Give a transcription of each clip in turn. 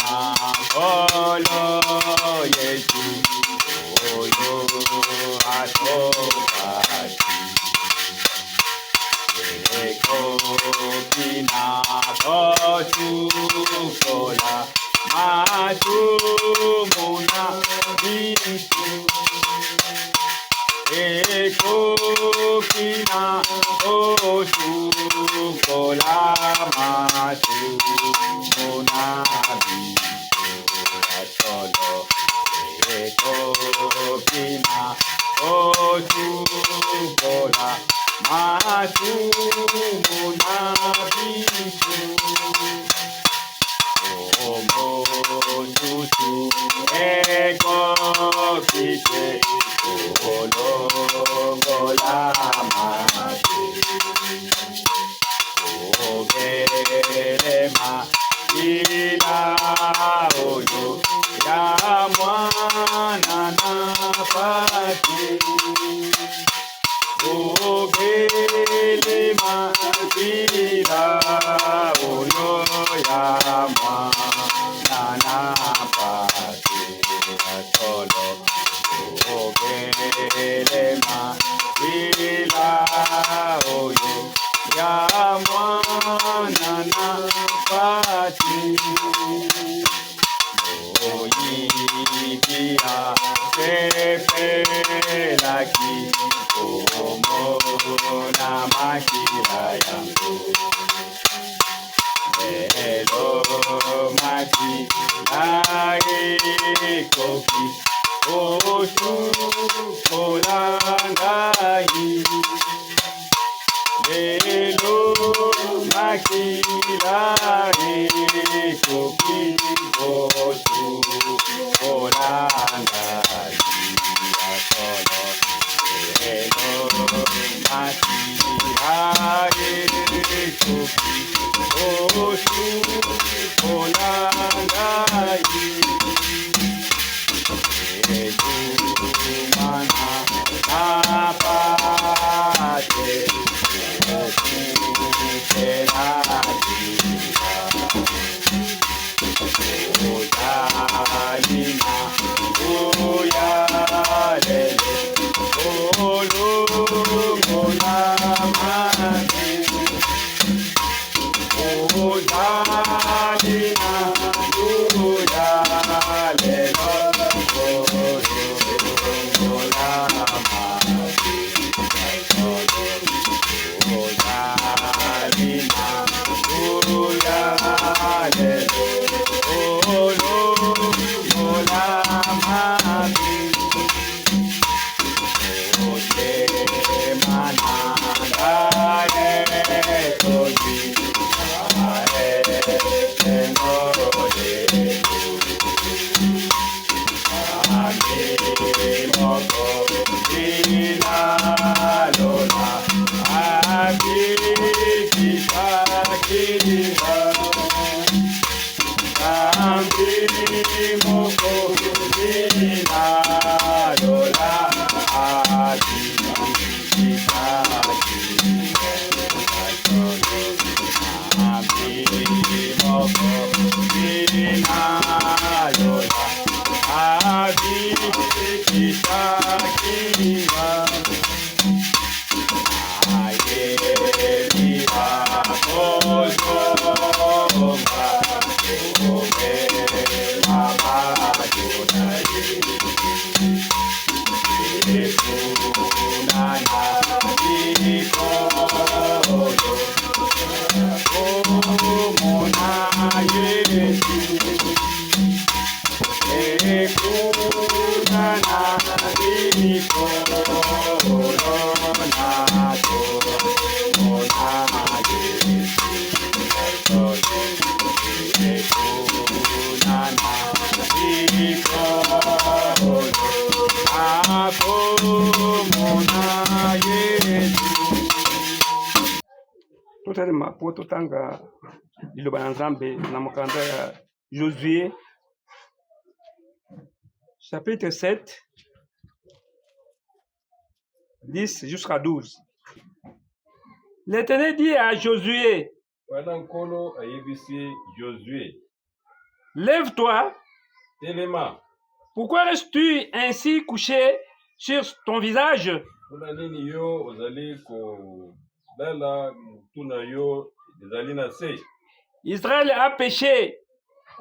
na kolo yetu oyo atokati eko kina kotukola matumuna bitu eko kina kotukola matumuna bitu atolo eko kina kotukola matumuna bitu omotutu eko kite olongola mate ogelema ila oyo ya mwana na pati ogelema ila oyo ya mwana na pati atolo ogelema ila oyo ya mwana na pati oyidia pepelaki omona makila yangu elo makila ekoki otukolangai lelo makila ekoki otukolangai atolo lelo makila ekoki otukolangai mana apate otalina uyalele olungolamane otalina uyalele po totanga liloba na Nzambe na mokanda ya Josué chapitre 7 10 jusqu'à 12. L'Éternel dit à Josué, Wana nkolo ayebisi Josué, Lève-toi. Telema. Pourquoi restes-tu ainsi couché sur ton visage? Kuna nini yo ozali kolala mutu na yo ezali na se? Israël a péché.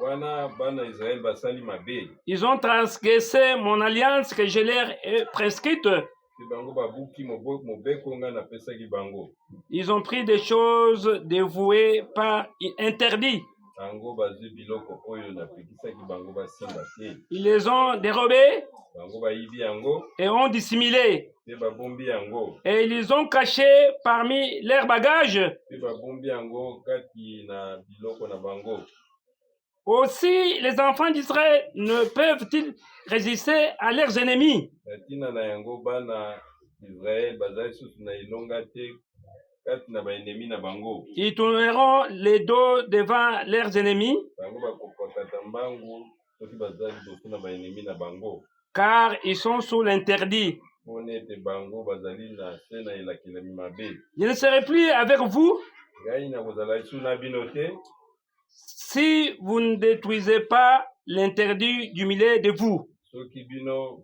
Wana bana Israël basali mabe. Ils ont transgressé mon alliance que je leur ai prescrite. Pe bango babuki mobeko nga napesaki bango. Ils ont pris des choses dévouées par interdit. Bango bazwi biloko oyo napekisaki bango basimba te. Ils les ont dérobés Bango bayibi yango et ont dissimulé. pe babombi yango. Et ils les ont cachés parmi leurs bagages. Pe babombi yango kati na biloko na bango. Aussi, les enfants d'Israël ne peuvent-ils résister à leurs ennemis? Natina na yango bana Israël bazali susu na ilonga te kati na baennemi na bango. Ils tourneront les dos devant leurs ennemis, Bango bakokata mbangu soki bazali liboso na baennemi na bango. car ils sont sous l'interdit. Pona ete bango bazali na se na elakelami mabe. Je ne serai plus avec vous Ngai nakozala lisu na bino te si vous ne détruisez pas l'interdit du milieu de vous. soki bino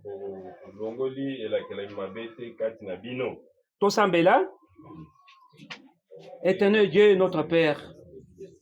bolongoli elakelami mabe te kati na bino. Tosambela, Éternel Dieu, notre Père,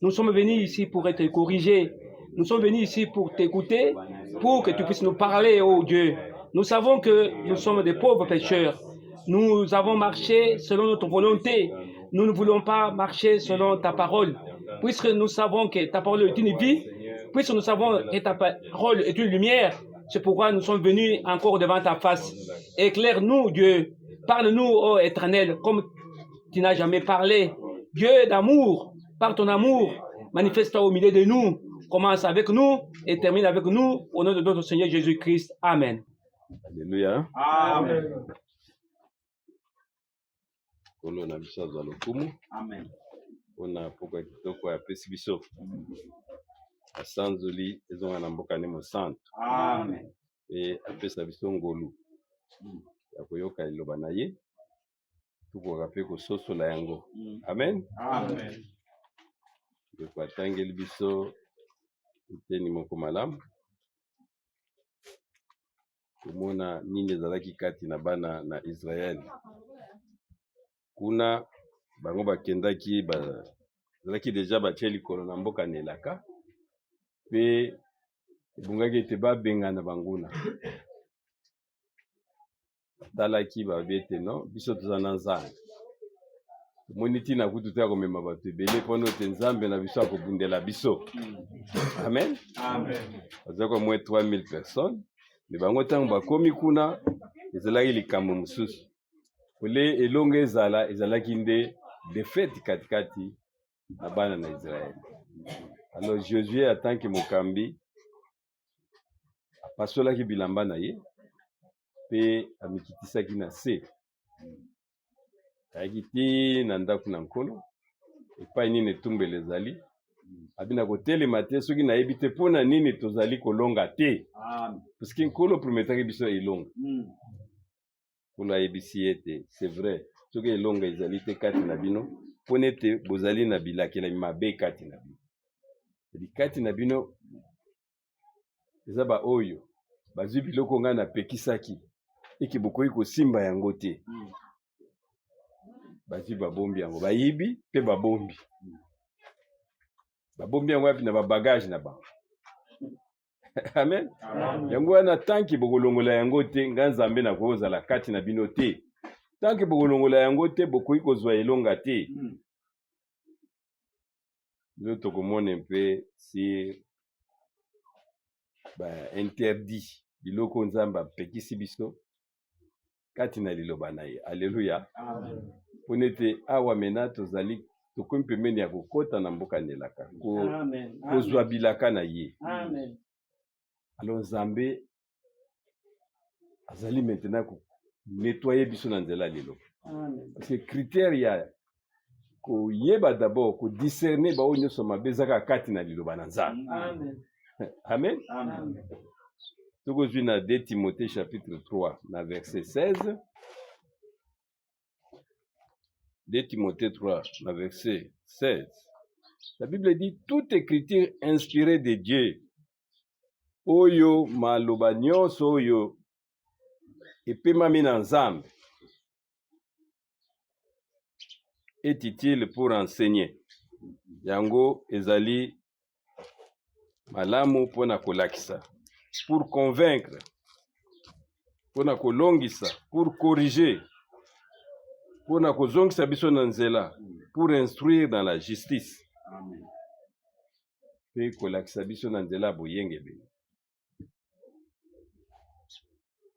nous sommes venus ici pour être corrigés. Nous sommes venus ici pour t'écouter, pour que tu puisses nous parler, oh Dieu. Nous savons que nous sommes des pauvres pécheurs. Nous avons marché selon notre volonté. Nous ne voulons pas marcher selon ta parole. Puisque nous savons que ta parole est une vie, puisque nous savons que ta parole est une lumière, c'est pourquoi nous sommes venus encore devant ta face. Éclaire-nous, Dieu. Parle-nous, ô Éternel, comme tu n'as jamais parlé. Dieu d'amour, par ton amour, manifeste-toi au milieu de nous. Commence avec nous et termine avec nous au nom de notre Seigneur Jésus-Christ. Amen. Alléluia. Amen. Kolo na biso azwa lokumu. Amen. Mpona pokwa kitoko apesi biso. Asanzoli ezonga na mboka ne mosantu. Amen. E apesa biso ngolu ya koyoka liloba na ye. Tukoka mpe kososola yango. Amen. Amen. Ndeko atangeli biso eteni moko malamu. Komona nini ezalaki kati na bana na Israel. Kuna bango bakendaki bazalaki deja batie likolo na mboka na elaka mpe ebungaki ete babengana banguna. Batalaki babi ete no biso toza na nzambe. Tomoni ntina kutu te ya komema bato ebele mpona ete nzambe na biso akobundela biso. Amen. Amen. Bazalaki au moins 3000 personnes. Me bango ntango bakomi kuna ezalaki likambo mosusu. Pole elongo ezalaki nde defete katikati na bana na Israël. Alors Josué en tant que mokambi apasolaki bilamba na ye mpe amikitisaki na se. Ayaki ti na ndako na nkolo epai nini etumbelo ezali. Abina kotelema te soki nayebi te mpona nini tozali kolonga te. Parce que nkolo prometaki biso elonga. Nkolo ayebisi ye te c'est vrai soki elonga ezali te kati na bino mpona ete bozali na bilakelami mabe kati na bino. Kati na bino eza baoyo bazwi biloko ngai napekisaki eke bokoki kosimba yango te. Bazwi babombi yango bayibi mpe babombi. Babombi yango wapi na babagage na bango. Amen. Yango wana tanki bokolongola yango te nga nzambe na kozala kati na bino te. Tanki bokolongola yango te bokoki kozwa elonga te. Nous tokomone mpe si interdit biloko nzambe apekisi biso kati na liloba na ye. Alléluia. Mpona ete awa mena tozali tokomi pembeni ya kokota na mboka nelaka kozwa bilaka na ye. Alors nzambe azali maintenant konettoye biso na nzela lelo. Parce que critère ya koyeba d'abord kodiscerne baoyo nyonso mabe ezaka kati na liloba na nzambe. Amen. Tokozwi na 2 Timothée chapitre 3 na verset 16. 2 Timothée 3 na verset 16. La Bible dit toute écriture inspirée de Dieu oyo maloba nyonso oyo epemami na Nzambe est utile pour enseigner. Yango ezali malamu pona kolakisa, pour convaincre, pona kolongisa, pour corriger, pona kozongisa biso na nzela, pour instruire dans la justice. Amen. Pe kolakisa biso na nzela boyengebeli.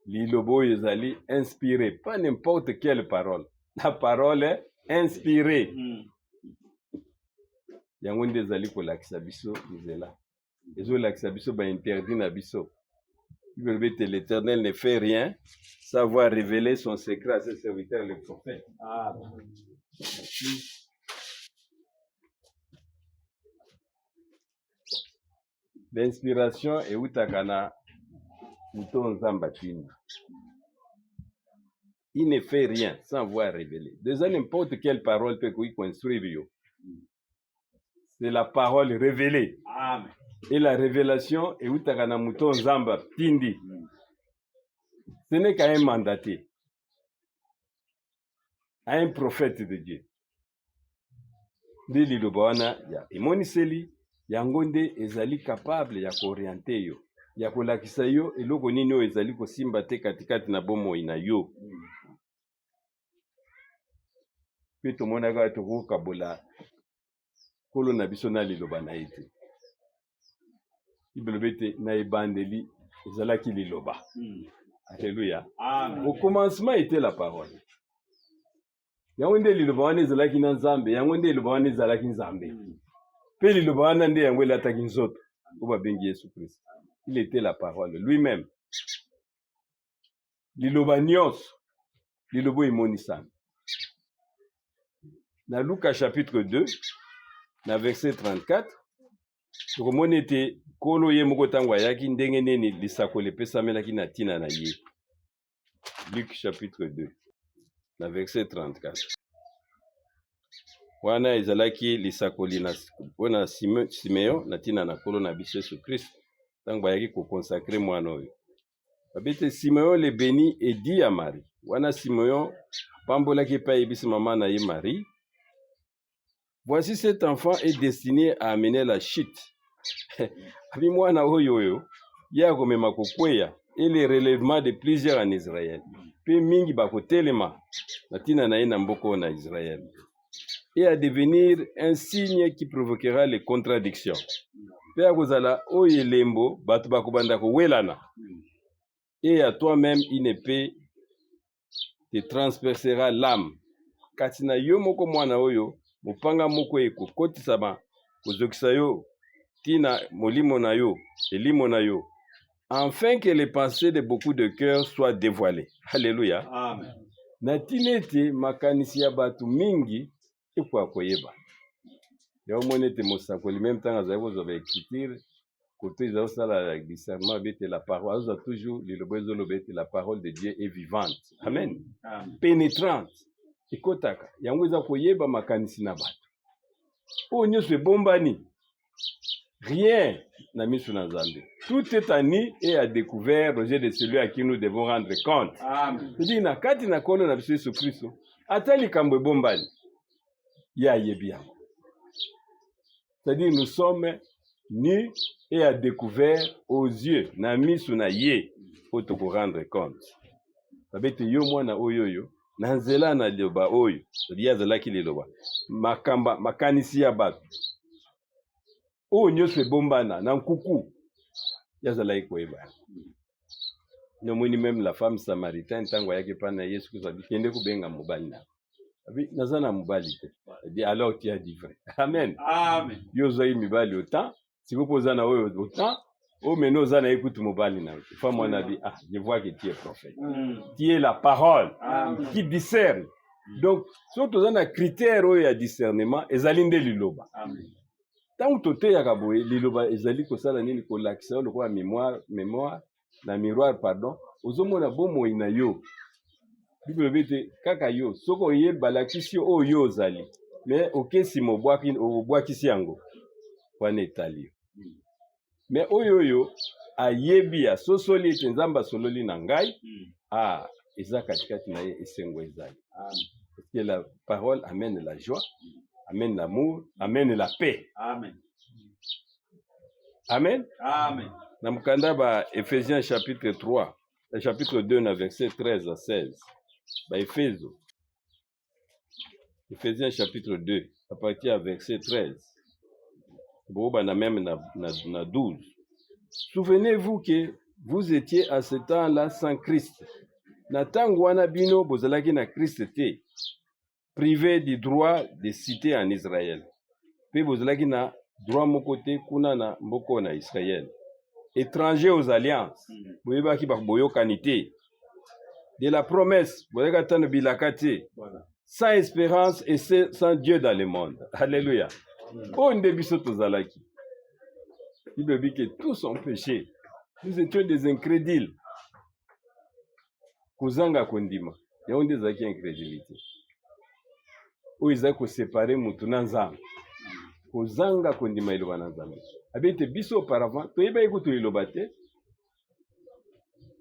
Lilobo ezali inspiré, pas n'importe quelle parole. La parole est inspirée. Yango nde ezali kolakisa biso nzela. Ezolakisa biso ba interdit na biso. L'Éternel ne fait rien sans avoir révélé son secret à ses serviteurs les prophètes. L'inspiration est utakana muto nzamba tini. Il ne fait rien sans avoir révélé. Déjà n'importe quelle parole peut construire yo. C'est la parole révélée. Amen. Et la révélation est utakana muto nzamba tindi. Ce n'est qu'à un mandaté, à un prophète de Dieu. Dili lobawana ya imoniseli yango nde ezali capable ya orienter yo, ya kolakisa yo eloko nini oyo ezali kosimba te katikati na bomoi na yo. Pe tomonaka tokokabola kolo na biso na liloba na ye te. Bible te na ebandeli ezalaki liloba. Alléluia. Amen. Au commencement était la parole. Yango nde liloba wana ezalaki na Nzambe, yango nde liloba wana ezalaki Nzambe. Pe liloba wana nde yango elataki nzoto, oyo babengi Yesu Christ. Il était la parole lui-même. Liloba nyonso, liloba emonisana. Na Luka chapitre 2, na verset 34, tokomona ete kolo ye moko ntango ayaki ndenge nini lisakoli epesamelaki na ntina na ye. Luc chapitre 2, na verset 34. Wana ezalaki lisakoli mpona Simeon na ntina na kolo na biso Yesu Christ ntango bayaki kokonsakre mwana oyo. Babete Simeon le béni et dit à Marie. Wana Simeon pambolaki epai ayebisi mama na ye Marie. Voici cet enfant est destiné à amener la chute. Abi mwana oyo ye akomema kokweya et le relèvement de plusieurs en Israël. Pe mingi bakotelema na ntina na ye na mboko na Israël. Et à devenir un signe qui provoquera les contradictions. Pe akozala oyo elembo bato bakobanda kowelana. Et à toi-même une épée te transpercera l'âme. Kati na yo moko mwana oyo mopanga moko ekokotisa kozokisa yo tina molimo na yo, elimo na yo, afin que les pensées de beaucoup de cœurs soient dévoilées. Alléluia. Amen. Na tinete makanisi ya batu mingi ekwa koyeba. Ya monete mosakoli même temps azali kozwa écriture côté ils ont ça la discernement avec la parole, ils ont toujours la parole de Dieu est vivante. Amen. Amen. Pénétrante. Ekotaka yango eza koyeba makanisi na batu. O nyonso ebombani. Rien n'a mis sur Nzambe. Tout est à nu et à découvert au jeu de celui à qui nous devons rendre compte. Amen. C'est-à-dire, na kati na kono na biso Yesu Kristo, ata likambo ebombani, ya yebi yango. C'est-à-dire, nous sommes nus et à découvert aux yeux, na misu na ye, pour te rendre compte. Babete yo mwana oyoyo, na nzela na liloba oyo, c'est-à-dire azalaki liloba, makamba, makanisi ya batu. Oh, nyonso ebombana na nkuku yazalaki koyeba. Nomoni même la femme samaritaine ntango ayaki pana Yesu Kristo abi kende kubenga mobali na. Abi naza na mobali te. Dit alors tu as dit vrai. Amen. Amen. Yo zai mibali autant, si vous posez na oyo autant, oh mais nous en écoute mobali na. Femme mon abi ah, je vois que tu es prophète. Tu es la parole qui discerne. Donc, surtout dans un critère oyo ya discernement, ezali nde liloba. Amen. Tant que tu es kaboye liloba ezali kosala nini ko lakisa lokwa mémoire na miroir pardon ozomona bomo ina yo Bible bete kaka yo soko ye balakisi oyo ozali mais okesi mobwaki obwakisi yango wana etali mais oyo ayebi asosoli ete nzambe asololi na ngai, eza katikati na ye esengo ezali. Parce que la parole amène la joie, amène l'amour, amène la paix. Amen. Amen. Amen. Na mukanda ba Ephésiens chapitre 3, chapitre 2 na verset 13 à 16. Ba Ephéso. Ephésiens chapitre 2, à partir du verset 13. Bon, bah, même na 12. Souvenez-vous que vous étiez à ce temps-là sans Christ. Na tango wana bino bozalaki na Christ te, privé du droit de cité en Israël. Puis bozalaki na droit moko te kuna na mboko na Israël. Étranger aux alliances. Boyebaki ba boyokani te. De la promesse, bozalaki tano bilaka te. Sans espérance et sans Dieu dans le monde. Alléluia. Oh, ndebiso tozalaki. Il veut dire que tous ont péché. Nous étions des incrédules. Kozanga kondima. Il y a des incrédulité. Où ils ont séparé mutuna nzambe. Kozanga kondima iloba na nzambe. Abete biso auparavant, toyeba ekuto iloba te.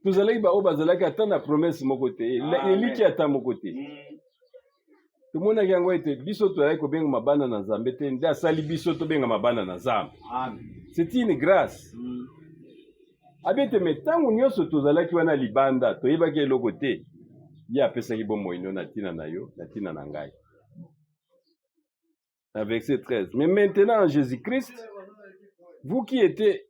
Tozalaki ba obazalaki ata na promesse moko te. Eliki ata moko te. Tout le monde a dit que biso to ko benga mabana na nzambe te nda sali biso to benga mabana na nzambe. Amen. C'est une grâce. Abete metangu nyoso tozalaki wana libanda toyebaki eloko te. Ya apesaki bomo ino na tina na yo, na tina na ngai. À verset 13. Mais maintenant en Jésus-Christ, vous qui étiez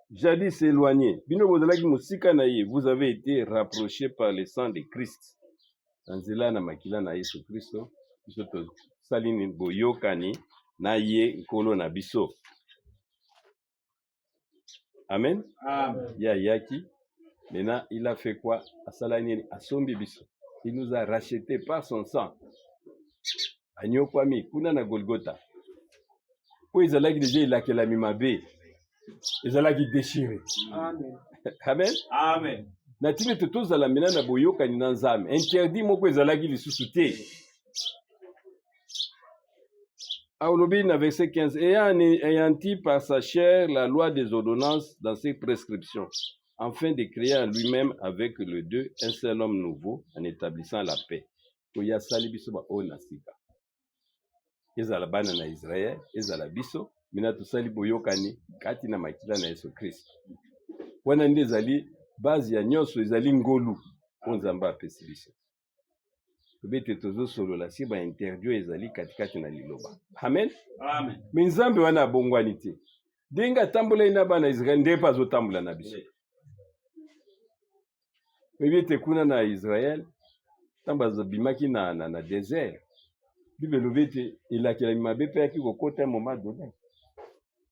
jadis éloignés, bino bozalaki musika na ye, vous avez été rapprochés par le sang de Christ. Nzela na makila na Yesu Kristo, biso to salini boyokani na ye nkolo na biso. Amen. Amen. Ya yaki. Maintenant, il a fait quoi? Asalani asombi biso. Il nous a rachetés par son sang. Anyokwami kuna na Golgotha. Po izalaki déjà il a que la mimabe. Izalaki déchiré. Amen. Amen. Amen. Na tine te tozala mena na boyokani na nzambe. Interdit moko ezalaki lisusu te. Aolobi na verset 15. Ayant-il par sa chair la loi des ordonnances dans ses prescriptions, afin de créer en lui-même avec le deux un seul homme nouveau en établissant la paix. Oya sali biso ba ona sika. Ezala bana na Israël, ezala biso, mina to sali boyokani kati na makila na Yesu Kristo. Wana nde ezali base ya nyonso ezali ngolu onzamba apesi biso. Tobete tozo solo la si ba interview ezali katikati na liloba. Amen. Amen. Minzambe wana abongwani te. Denga tambola ina bana Israël nde pa zo tambola na biso. Mebete kuna na Israël tamba zabimaki na désert. Bible lobete ilakela mabe pe aki kokota un moment donné.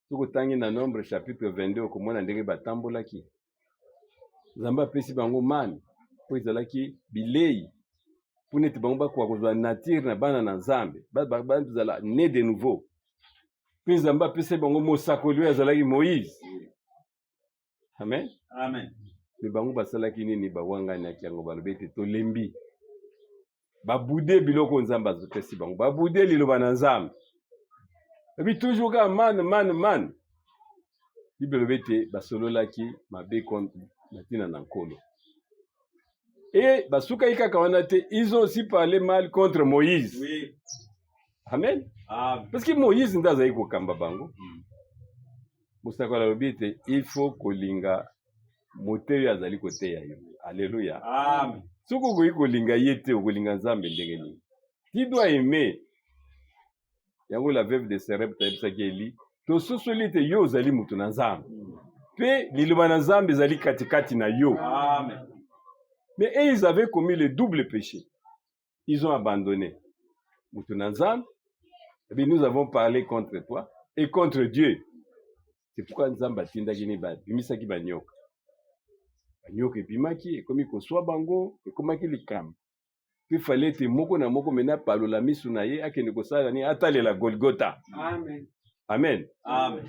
Toko tangi na Nombre chapitre 22 okomona ndenge batambola ki. Zamba pesi bango mani po izalaki bilei pour ete bango bakwa kozwa nature na bana na Nzambe bazala né de nouveau. Puis Zamba pesi bango mosakoli oyo azalaki Moïse. Amen. Amen. Me bango basalaki nini bawangani aki yango balobi ete tolembi babude biloko Nzambe azopesi bango babude liloba na Nzambe. Ebi toujours ka man Bible lobi ete basololaki mabe contre natina na nkolo. Et basuka kaka wana te, ils ont aussi parlé mal contre Moïse. Oui. Amen. Amen. Parce que Moïse ndaza iko kamba bango. Musaka la lobi ete il faut kolinga moteyo azali kote ya yo. Alléluia. Amen. Soko ko kolinga yete kolinga Nzambe ndenge nini. Qui doit aimer? Yango la veuve de Sarepta ebisaki Eli, to sosoli te yo ozali mutu na Nzambe. Pe liloba na Nzambe ezali katikati na yo. Amen. Mais ils avaient commis le double péché. Ils ont abandonné mutu na Nzambe. Et bien nous avons parlé contre toi et contre Dieu. C'est pourquoi Nzambe atindaki ni ba bimisaki banyoka. Banyoka ebimaki ekomi koswa bango ekomaki likamba. Puis fallait te moko na moko mena palola misu na ye akende kosala ni atalela Golgotha. Amen. Amen. Amen.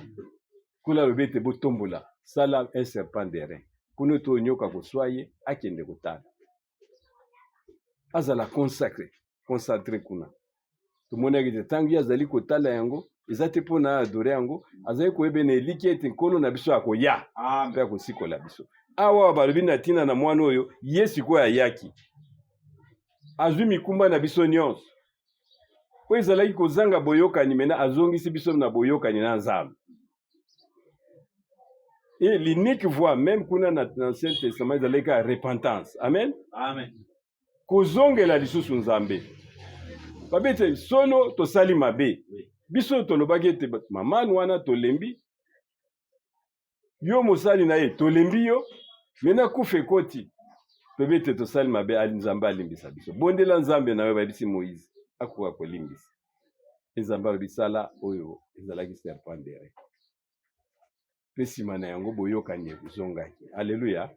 Kula lobete botombola sala un serpent d'airain. Kuno to nyoka koswa ye akende kotala. Azala consacré kuna. Tout le monde a dit tangi azali kotala yango eza te mpona adore yango azali koyeba na eliki ete nkolo na biso akoya mpe akosikola biso awa balobi na ntina na mwana oyo ye sikoyo ayaki azwi mikumba na biso nyonso po ezalaki kozanga boyokani mena azongisi biso na boyokani na Nzambe. Et l'unique voie, même kuna na l'Ancien Testament, ezalaki ka repentance. Amen. Amen. Kozongela lisusu Nzambe. Babete solo tosali mabe. Biso tolobaki ete mama wana tolembi. Yo mosali na ye tolembi yo. Mena kufe koti. Babete tosali mabe ali Nzambe alimbisa biso. Bondela Nzambe na yo babisi Moïse. Akuwa kolimbisa. Nzambe bisala oyo ezalaki serpendere. Pesima na yango boyokani ezongaki. Alléluia.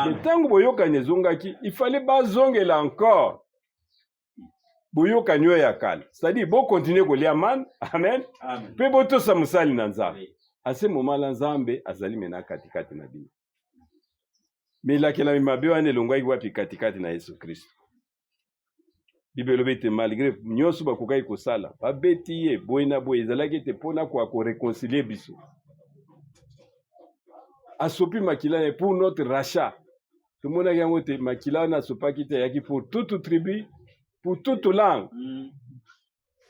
Le tango boyokani ezongaki, il fallait bazongela encore. Boyokani yo ya kala. C'est-à-dire bo continuer kolia man. Amen. Amen. Pe boto sa musali na Nzambe. À ce moment là Nzambe azali mena katikati na bino. Mais la kela mabe wane longwaki wapi katikati na Yesu Kristo. Bibelo bete malgré nyoso bakokai kosala, babeti ye boyina boye ezalaki te pona ko réconcilier biso. Asopi makila pour notre rachat. Tout le monde a dit makila na sopaki te yaki pour toute tribu, pour toute langue,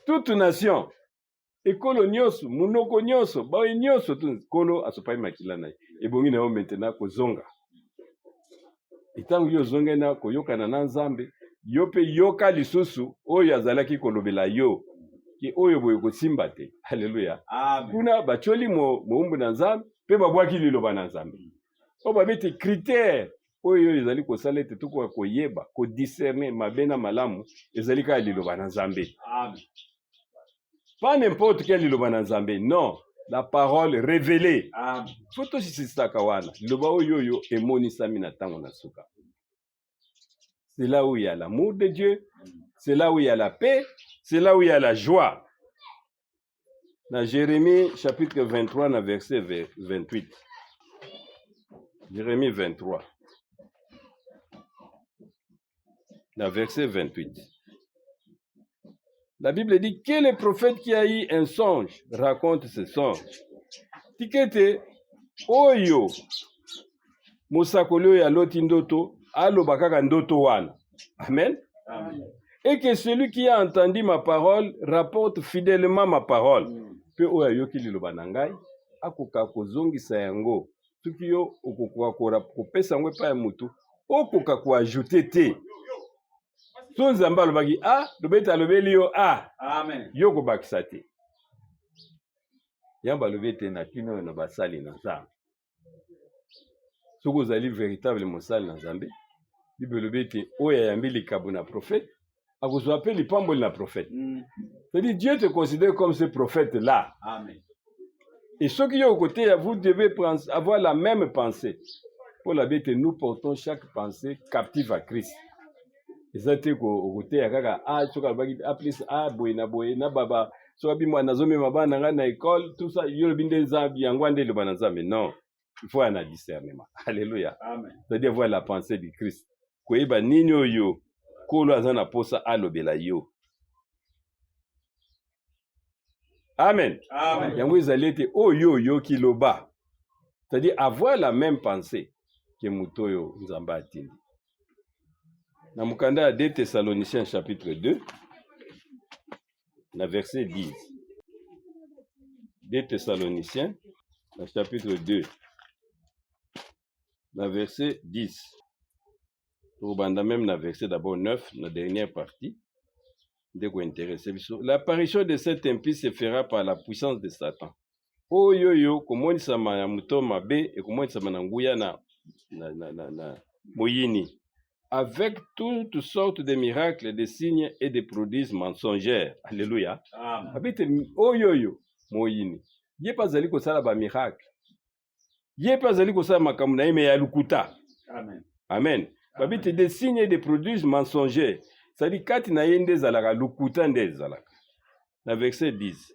toute nation. Et kolo nyoso, munoko nyoso, bawe nyoso tout kolo asopai makila na. Et bongi na yo maintenant ko zonga. Et tant yo zonga na ko yokana na Nzambe, yo pe yoka lisusu oyo azalaki kolobela yo. Ki oyo boyo ko simba te. Alléluia. Amen. Kuna bacholi mo umbu na Nzambe. Pe babwaki liloba na Nzambe. O babete critère oyo ezali kosala ete tuko koyeba ko discerner mabe na malamu ezali ka liloba na Nzambe. Amen. Pas n'importe quel liloba na Nzambe, non, la parole révélée. Amen. Foto sisitaka wana liloba oyo emonisami na tango na suka. C'est là où il y a l'amour de Dieu, c'est là où il y a la paix, c'est là où il y a la joie. Dans Jérémie chapitre 23, dans verset 28. Jérémie 23. Dans verset 28. La Bible dit que le prophète qui a eu un songe raconte ce songe. Tikete oyo musakolo ya loti ndoto alobakaka ndoto wana. Amen. Amen. Et que celui qui a entendu ma parole rapporte fidèlement ma parole. Pe oyo yoki liloba na ngai akoka kozongisa yango tuki yo okokoka kopesa yango epai ya mutu okoka koajouter te so Nzambe alobaki lobeti alobeli yo Amen. yo kobakisa te yamba alobi te na kino oyo na basali na Nzambe soki ozali véritable mosali na Nzambe Bible elobi ete oyo ayambi likabo na prophète akozwa mpe lipamboli na prophète. C'est-à-dire Dieu te considère comme ce prophète-là. Amen. Et ceux qui sont au côté, vous devez avoir la même pensée. Pour la bête, nous portons chaque pensée captive à Christ. Et ça, c'est au côté, il y a plus boyna baba, soit bimwa nazome mabana na école, tout ça, il y a des zambi, yangwande le banazambe. Non, il faut un discernement. Alléluia. Amen. C'est-à-dire voir la pensée de Christ. Koyeba ninyo yo, kolo azana posa alobela yo. Amen. Amen. Yango ezali ete oyo yoki loba. C'est-à-dire avoir la même pensée que mutoyo Nzamba atindi. Na mukanda ya 2 Thessaloniciens chapitre 2, na verset 10. 2 Thessaloniciens, na chapitre 2, na verset 10. Pour banda même na verset d'abord 9, la dernière partie. L'apparition de cet impie se fera par la puissance de Satan. Oyo komonisama ya muto mabe et komonisama na nguya na moyini. Avec toutes sortes de miracles, de signes et de prodiges mensongers. Alléluia. Amen. Abite oyo moyini. Ye pas zali kosala ba miracle. Ye pas zali kosala makambo na ime ya lukuta. Amen. Amen. Babite des signes et des prodiges mensongers. C'est-à-dire, quand il y a une zalaka, lukuta nde zalaka. La verset 10.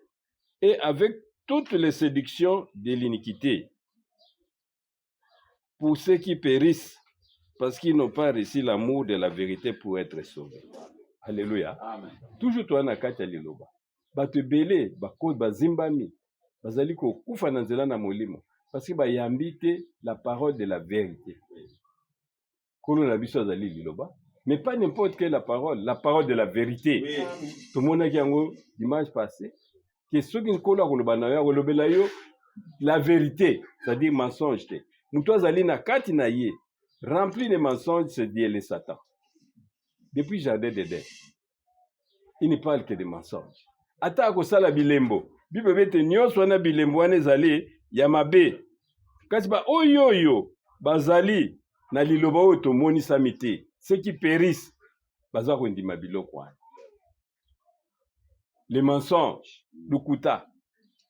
Et avec toutes les séductions de l'iniquité, pour ceux qui périssent, parce qu'ils n'ont pas reçu l'amour de la vérité pour être sauvés. Alléluia. Amen. Toujours toi na kati ya liloba. bato ebele bazimbami bazali kokufa na nzela na molimo parce que bayambi te la parole de la vérité. Kolo na biso azali liloba, mais pas n'importe quelle la parole de la vérité. Tout le monde a dit dimanche passé que ceux qui kolo koloba na yo kolobela yo la vérité, c'est-à-dire mensonge te. Muto azali na kati na ye rempli de mensonges, c'est Dieu le Satan. Depuis jardin d'Éden, il ne parle que de mensonges. Ata akosala bilembo, Bible bete nyonso wana bilembo wana ezali ya mabe. Kasi ba oyoyo bazali na liloba oyo tomonisami te, ceux qui périssent baza kondima biloko wana. Les mensonges, lukuta.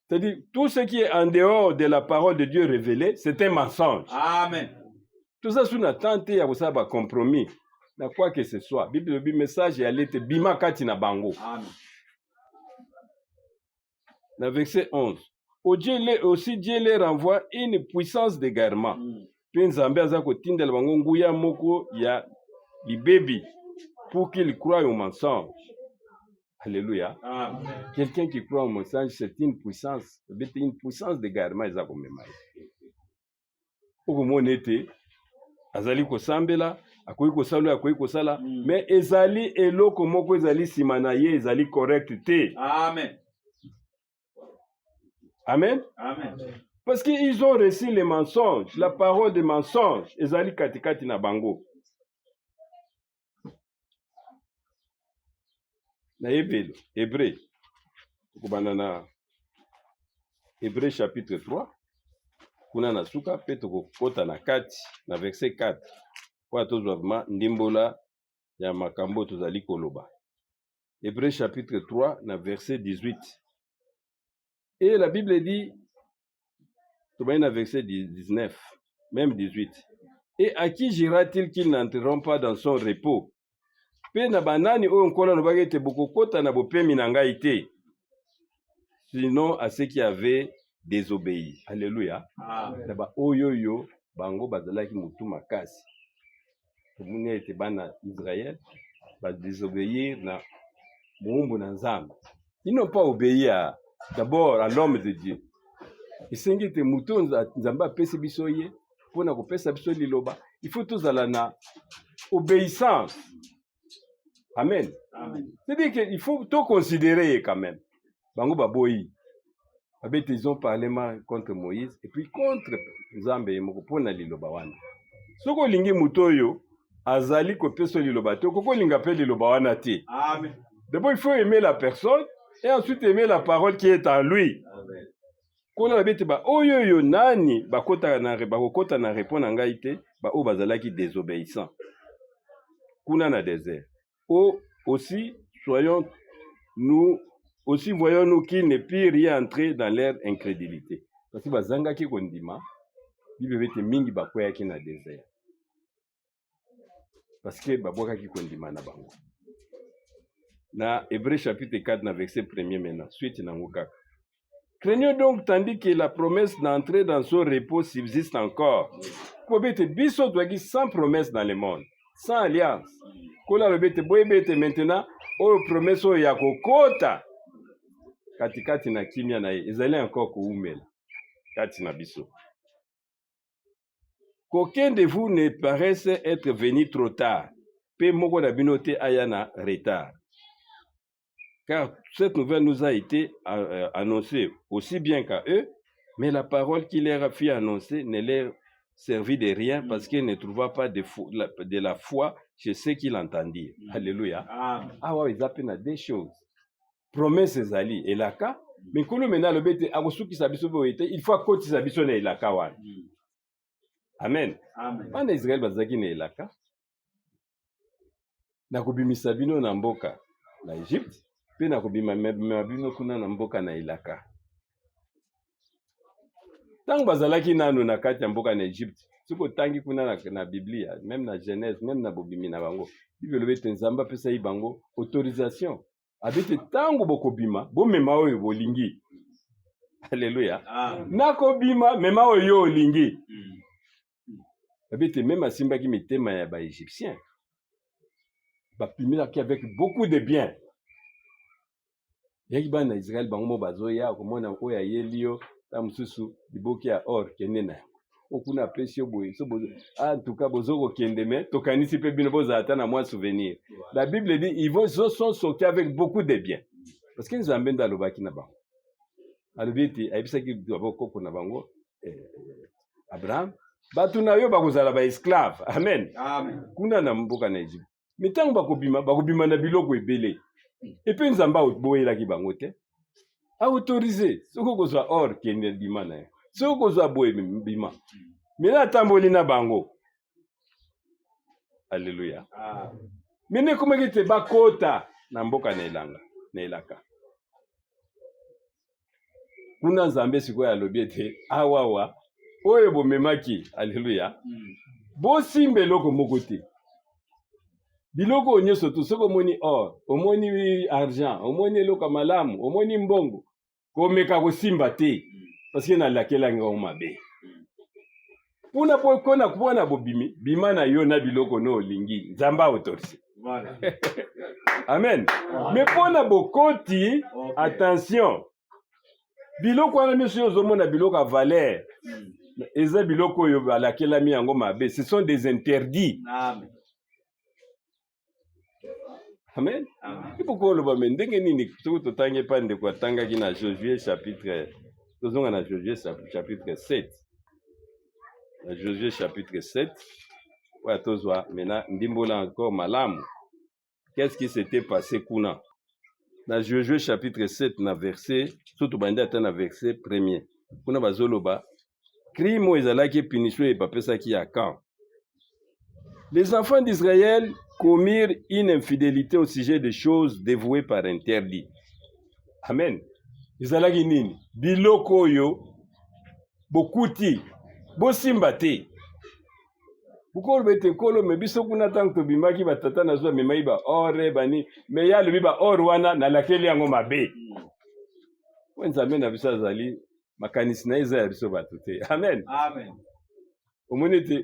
C'est-à-dire, tout ce qui est en dehors de la parole de Dieu révélée, c'est un mensonge. Amen. Tout ça, c'est une attente et un compromis. Na quoi que ce soit. Bible, le message est allé te bima kati na bango. Amen. Dans verset 11. Aussi Dieu les renvoie une puissance d'égarement. Puis Nzambe azako tindel bango nguya moko ya libebi pour qu'il croie au mensonge. Alléluia. Amen. Quelqu'un qui croit au mensonge, c'est une puissance d'égarement. Ezako memaye. Okomona ete azali kosambela akoki kosala akoki kosala mais ezali eloko moko ezali sima na ye ezali correct te. Amen. Amen. Amen. Parce qu'ils ont reçu les mensonges, la parole des mensonges ezali katikati na bango. Na Hebelo, Hébreu. Kubana Hébreu chapitre 3. Kuna na suka pe tokokota na kati na verset 4 kwa tozwa ndimbola ya makambo tozali koloba. Hébreu chapitre 3 na verset 18. Et la Bible dit tobaye na verset 19 même 18. Et à qui dira-t-il qu'ils n'entreront pas dans son repos? Pe na banani oyo nkola lobaki ete bokokota na bopemi na ngai te, sinon à ceux qui avaient désobéi. Alléluia. Daba oyoyo bango bazalaki mutu makasi. Tomuni ete bana Israël ba désobéir na muumbu na Nzambe. Ils n'ont pas obéi d'abord à l'homme de Dieu. Isengi te mutu Nzambe apesi biso ye pona kopesa biso liloba. Il faut tozala na obéissance. Amen. Amen. C'est-à-dire qu'il faut tout considérer quand même. Bango baboyi. Ils ont parlé contre Moïse et puis contre Nzambe mokopona liloba wana. Soko lingi mutoyo azali kopesa liloba te koko linga pe liloba wana te. Amen. D'abord il faut aimer la personne et ensuite aimer la parole qui est en lui. Amen. Kona bete ba oyoyo nani bakota na bakota na répondre ngai te ba o bazalaki désobéissant. Kuna na désert. Aussi voyons-nous qu'ils ne purent rien entrer dans leur incrédulité. Parce que bazanga ki kondima, bibe bete mingi bakoya ki na désert. Parce que baboka ki kondima na bango. Na Hébreu chapitre 4 na verset 1er maintenant, suite na ngokaka. Craignons donc tandis que la promesse d'entrer dans son repos subsiste encore. Ko bete biso doit sans promesse dans le monde, sans alliance. Kola bete boye bete maintenant o promesse ya kokota. Katikati na kimia na ye ezali encore koumela kati na biso. Qu'aucun de vous ne paraisse être venu trop tard, pe moko na bino te aya na retard. Car cette nouvelle nous a été annoncée aussi bien qu'à eux, mais la parole qui leur a fait annoncer ne leur servit de rien parce qu'ils ne trouva pas de la foi chez ceux qui l'entendirent. Alléluia. Ah ouais, ils appellent des choses. Promesse ezali elaka mais kono mena le bete akosukisa biso boyete il faut akotisa biso na elaka wana. Amen. Amen. Bana Israël bazaki na elaka na kobimisa bino na mboka na Egypte pe na kobima bino kuna na mboka na elaka. Tango bazalaki nano na kati ya mboka na Egypte siko tangi kuna na Biblia même na Genèse même na bobimi na bango Bible le bete Nzamba pesa yi bango autorisation. Abete tango bokobima bomema oyo bolingi. Alléluia. Nakobima mema oyo olingi. Abete même asimbaki mitema ya ba égyptien. Bapimela ki avec beaucoup de biens. yaki bana Israël bango mo bazoya komona oyo ayeli yo ta mosusu liboki ya or kende na yango okuna apesi yo boye so bozo en tout cas bozo kokende me tokanisi mpe bino bozala ata na mwa souvenir. La Bible dit ils sont sortis avec beaucoup de biens parce que Nzambe nde alobaki na bango alobi ete ayebisaki bakoko na bango Abraham bato na yo bakozala baesclave amen kuna na mboka na Egypte me ntango bakobima na biloko ebele epe Nzambe aboyelaki bango te autorisé soki okozwa or kende bima na yo soki okozwa boye bima mena atamboli na bango alleluya mene ekomaki te bakota na mboka na elaka kuna Nzambe sikoyo alobi ete awawa oyo bomemaki alleluya bosimba eloko moko te biloko nyonso to soki omoni or omoni argent omoni eloko malamu omoni mbongo komeka kosimba te parce que nalakelaki ngo mabe puna pokona kuona bobimi bima na yo na biloko no olingi Nzambe autorise amen mais pona bokoti attention biloko wana miso yo zomona biloko a valeur eza biloko oyo balakelami yango mabe ce sont des interdits amen ipoko oloba me ndenge nini soki totangi epa ndeko atangaki na Josué chapitre tozonga na Josué chapitre 7 na Josué chapitre 7 oya tozwa mena ndimbola encore malamu qu'est-ce qui s'était passé kuna na Josué chapitre 7 na verset surtout bandi ata na verset premier kuna bazoloba crime ezalaki punition epapesaki ya camp. Les enfants d'Israël commirent une infidélité au sujet des choses dévouées par interdit. Amen. Ezalaki nini? Biloko oyo bokuti bosimba te. Bukolo bete kolo me biso kuna tango tobimaki batata na zwa memai ba ore bani me ya lobi ba or wana na lakeli yango mabe. Nzambe na biso azali makanisi na eza ya biso bato te. Amen. Amen. Omoni te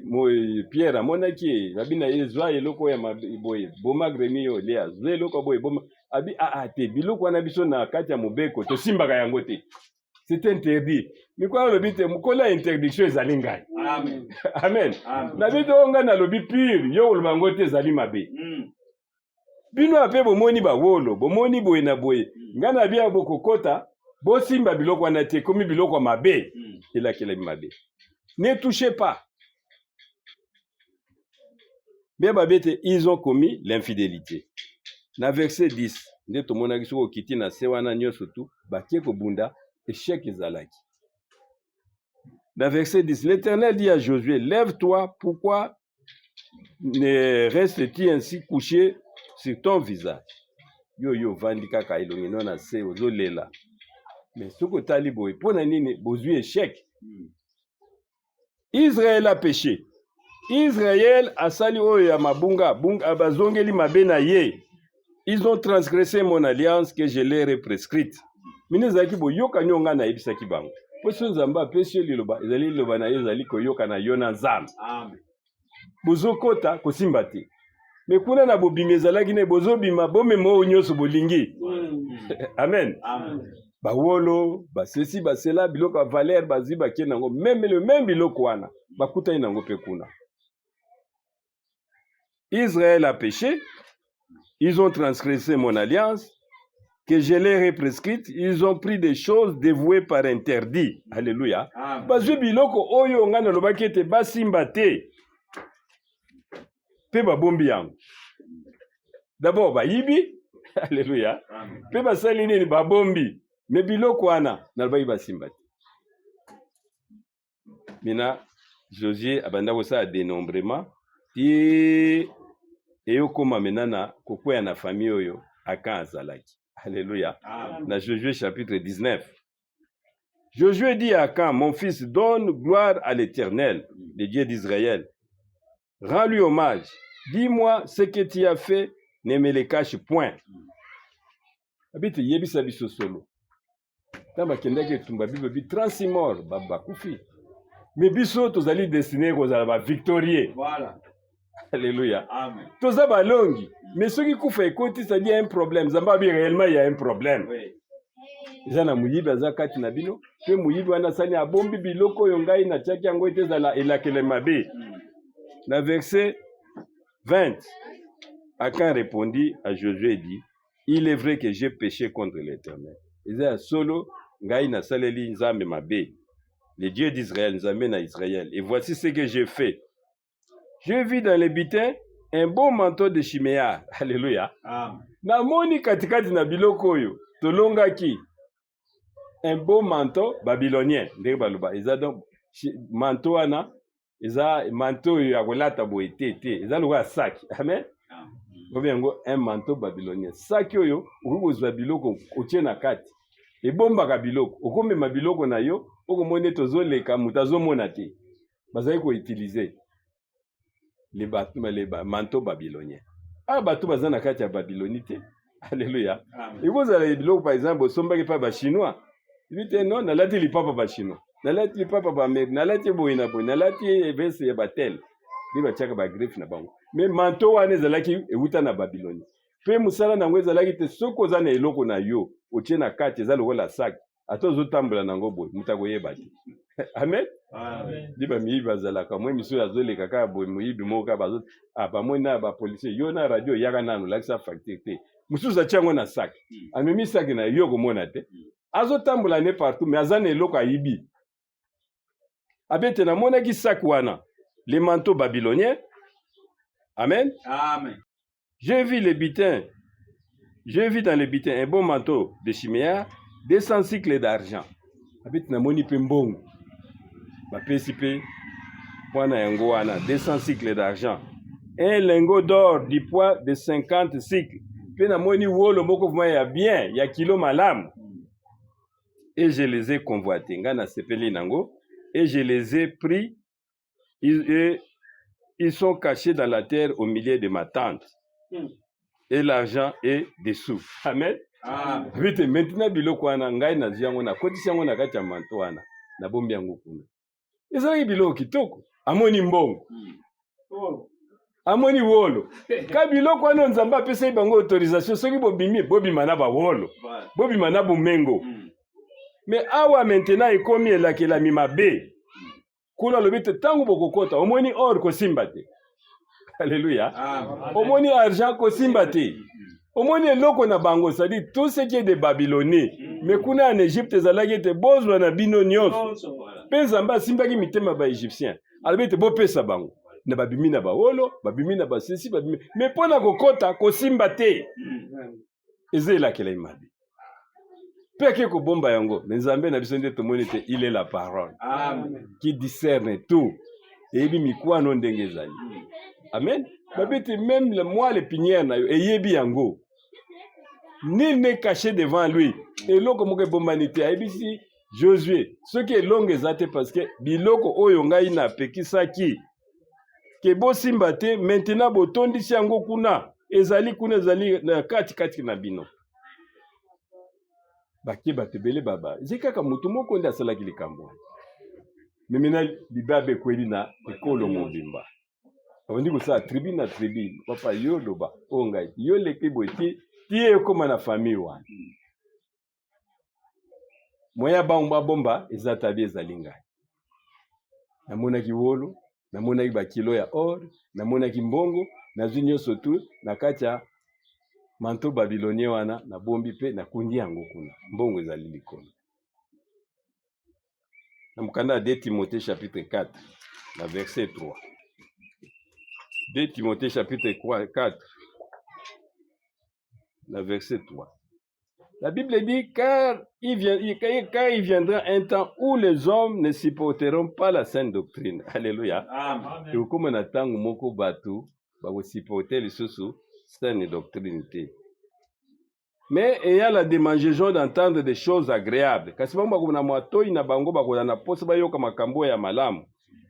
Pierre amonaki babina ezwa eloko ya boye boma gremi yo lea zwe eloko boye boma abi te biloko wana biso na kati ya mobeko tosimbaka yango te. C'est interdit. Mikwa lobi te mukola interdiction ezali ngai. Amen. Amen. Amen. Na bito nga na lobi pire yo olobango te ezali mabe. Bino ape bomoni ba wolo bomoni boye na boye ngana bia bokokota bosimba biloko wana te komi biloko mabe elakela mabe. Ne touchez pas. Bien babete, ils ont commis l'infidélité. Na verset 10, nde tomona kiso kiti na se wana nyonso tu bakie ko bunda échec ezalaki. Na verset 10, l'Éternel dit à Josué, lève-toi, pourquoi ne restes-tu ainsi couché sur ton visage? Yo vandi kaka ilongi na se ozolela. Mais soko tali boy pona nini bozui échec. Israël a péché. Israël a sali oyo ya mabunga abazongeli mabe na ye. Ils ont transgressé mon alliance que je leur ai prescrite. Minezaki bo yoka nyonga na ibisaki bango. Poso Nzamba peshe liloba ezali liloba na ezali koyoka na yona Nzambe. Amen. Bozokota kosimba te. Me kuna na bobima ezalaki ne bozobima bomemo nyonso bolingi. Amen. Amen. Bawolo basesi basela biloko ya valeur bazi bakie nango même le même biloko wana bakuta nango pe kuna. Israël a péché, ils ont transgressé mon alliance que je leur ai prescrite, ils ont pris des choses dévouées par interdit. Alléluia. Bazwi biloko oyo ngana lobaki ete basimba te pe babombi yango. D'abord bayibi, alléluia. Pe basali nini babombi. Me biloko wana nalobaki basimba te. Mina Josué abanda kosa dénombrement ti eyokoma menana kokwea na famille oyo aka azalaki. Alléluia. Na Josué chapitre 19. Josué dit à Akan, mon fils, donne gloire à l'Éternel, le Dieu d'Israël. Rends-lui hommage. Dis-moi ce que tu as fait, ne me le cache point. Abite yebisa biso solo. Tamba kendeke tumba bible bi 36 morts baba kufi. Mais biso tozali destiné kozala ba victorieux. Voilà. Alléluia. Amen. Toza balongi. Mais ceux qui kufa ekoti ça dit un problème. Zamba bi réellement il y a un problème. Oui. eza na muyibi aza kati na bino pe muyibi wana sani abombi biloko oyo ngai natiaki yango ete ezala elakele mabe. Na verset 20, Akan répondit à Josué et dit, il est vrai que j'ai péché contre l'Éternel. Eza solo ngai na saleli nzambe mabe, le Dieu d'Israël, nzambe na Israël. Et voici ce que j'ai fait. J'ai vu dans les butins un beau manteau de chiméa. Alléluia. Na moni katikati na biloko oyo tolongaki un beau manteau babylonien. Ndenge baloba eza donc manteau wana eza manteau oyo ya kolata boye te eza lokola saki. Amen. Obi yango un manteau babylonien. Saki oyo okozwa biloko otie na kati. Ebombaka biloko. Okomema biloko na yo okomona tozoleka mutu azomona te. Bazali ko utiliser les manteaux babyloniens. Ah, bateau baza na kati ya Babylonite. Alléluia. Et vous allez biloko par exemple sombaki pa ba chinois. Vite non, nalati lipapa ba chinois. Nalati lipapa ba mer, nalati boina boina, nalati vese ya batel. Biba chaka ba griffe na bango. Mais manteau wana ezalaki euta na Babylonie. Pe musala nango ezalaki te soko za na eloko na yo, otie na kati ezalo kola sac. Atozo tambola nango boy, mutako yeba ti. Amen. Amen. Diba miyibi bazalaka mwe miso azoleka kaka boye muyibi moka bazo ba na ba policier yo na radio yaka nanu lakisa facture te. Mususu atiango na sac. Amemi sac na yo komona te. Azo tambola ne partout mais azana eloko ayibi. Abete na mona ki sac wana. Les manteaux babyloniens. Amen. Amen. J'ai vu les butins. J'ai vu dans les butins un bon manteau de chiméa, 200 cycles d'argent. Abete na moni pe mbongo. Bapesi pe wana yango wana 200 cycles d'argent. Un lingot d'or du poids de 50 cycles. Pe na moni wolo moko vuma ya bien, ya kilo malamu. Et je les ai convoités. Ngana sepeli nango. Et je les ai pris. Ils sont cachés dans la terre au milieu de ma tente. Et l'argent est dessous. Amen. Amen. Vite, maintenant biloko wana ngai na ziango na kotisi yango na kati ya manto wana. Na bombi yango kuna. Ezali biloko kitoko. Amoni mbongo. Amoni wolo. Ka biloko wana nzamba apesa bango autorisation soki bobima na ba wolo. Bobima na bumengo. Mais awa maintenant ekomi elakela mimabe. Kuna lobite tangu bokokota omoni or ko simbate. Alléluia. Omoni argent ko simbate. Omoni eloko na bango, ça dit tout ce qui est de Babylonie. Mais kuna en Égypte ezalaki te bozwa na bino nyonso. Pe Nzambe asimbaki mitema ba Égyptien. Alobite bo pesa bango. Na babimi na ba wolo, babimi na ba sesi, babimi. Mais pona kokota ko simbate. Ezelakela imabe. Peke ko bomba yango, Nzambe na biso nde tomoni te il est la parole. Amen. Qui discerne tout. Et bi mikwano ndenge ezali. Amen. Babete même moi les pinières na yo eyebi yango. Nul n'est caché devant lui. Et loko moke bombanité aibisi Josué. Ce qui est long ezate parce que biloko oyo ngai na pekisaki. Ke bo simbate maintenant botondisi yango kuna. Ezali kuna ezali na kati na bino. Baki batebele baba. Zikaka mutu moko nda salaki likambo. Memena libabe kweli na ekolo mobimba. Abandi ko sa tribu na tribu. Papa yo loba onga yo leki boiti tie koma na famille wana. Moya bomba ezatabi ezalinga. Namona ki wolo, namona ki bakilo ya or, namona ki mbongo, na zinyo sotu na kacha manto babylonien wana na bombi pe na kundi yango kuna. Mbongo ezali likolo. Na mukanda 2 Timothée chapitre 4, la verset 3. 2 Timothée chapitre 4, la verset 3. La Bible dit, car il viendra un temps où les hommes ne supporteront pas la saine doctrine. Alléluia. Amen. Et comme on attend moko batu, ba supporter les sous saine doctrine. Mais ayant la démangeaison d'entendre des choses agréables. Kasi bango bakuna mwato ina bango bakuna na posa bayoka makambo ya malamu.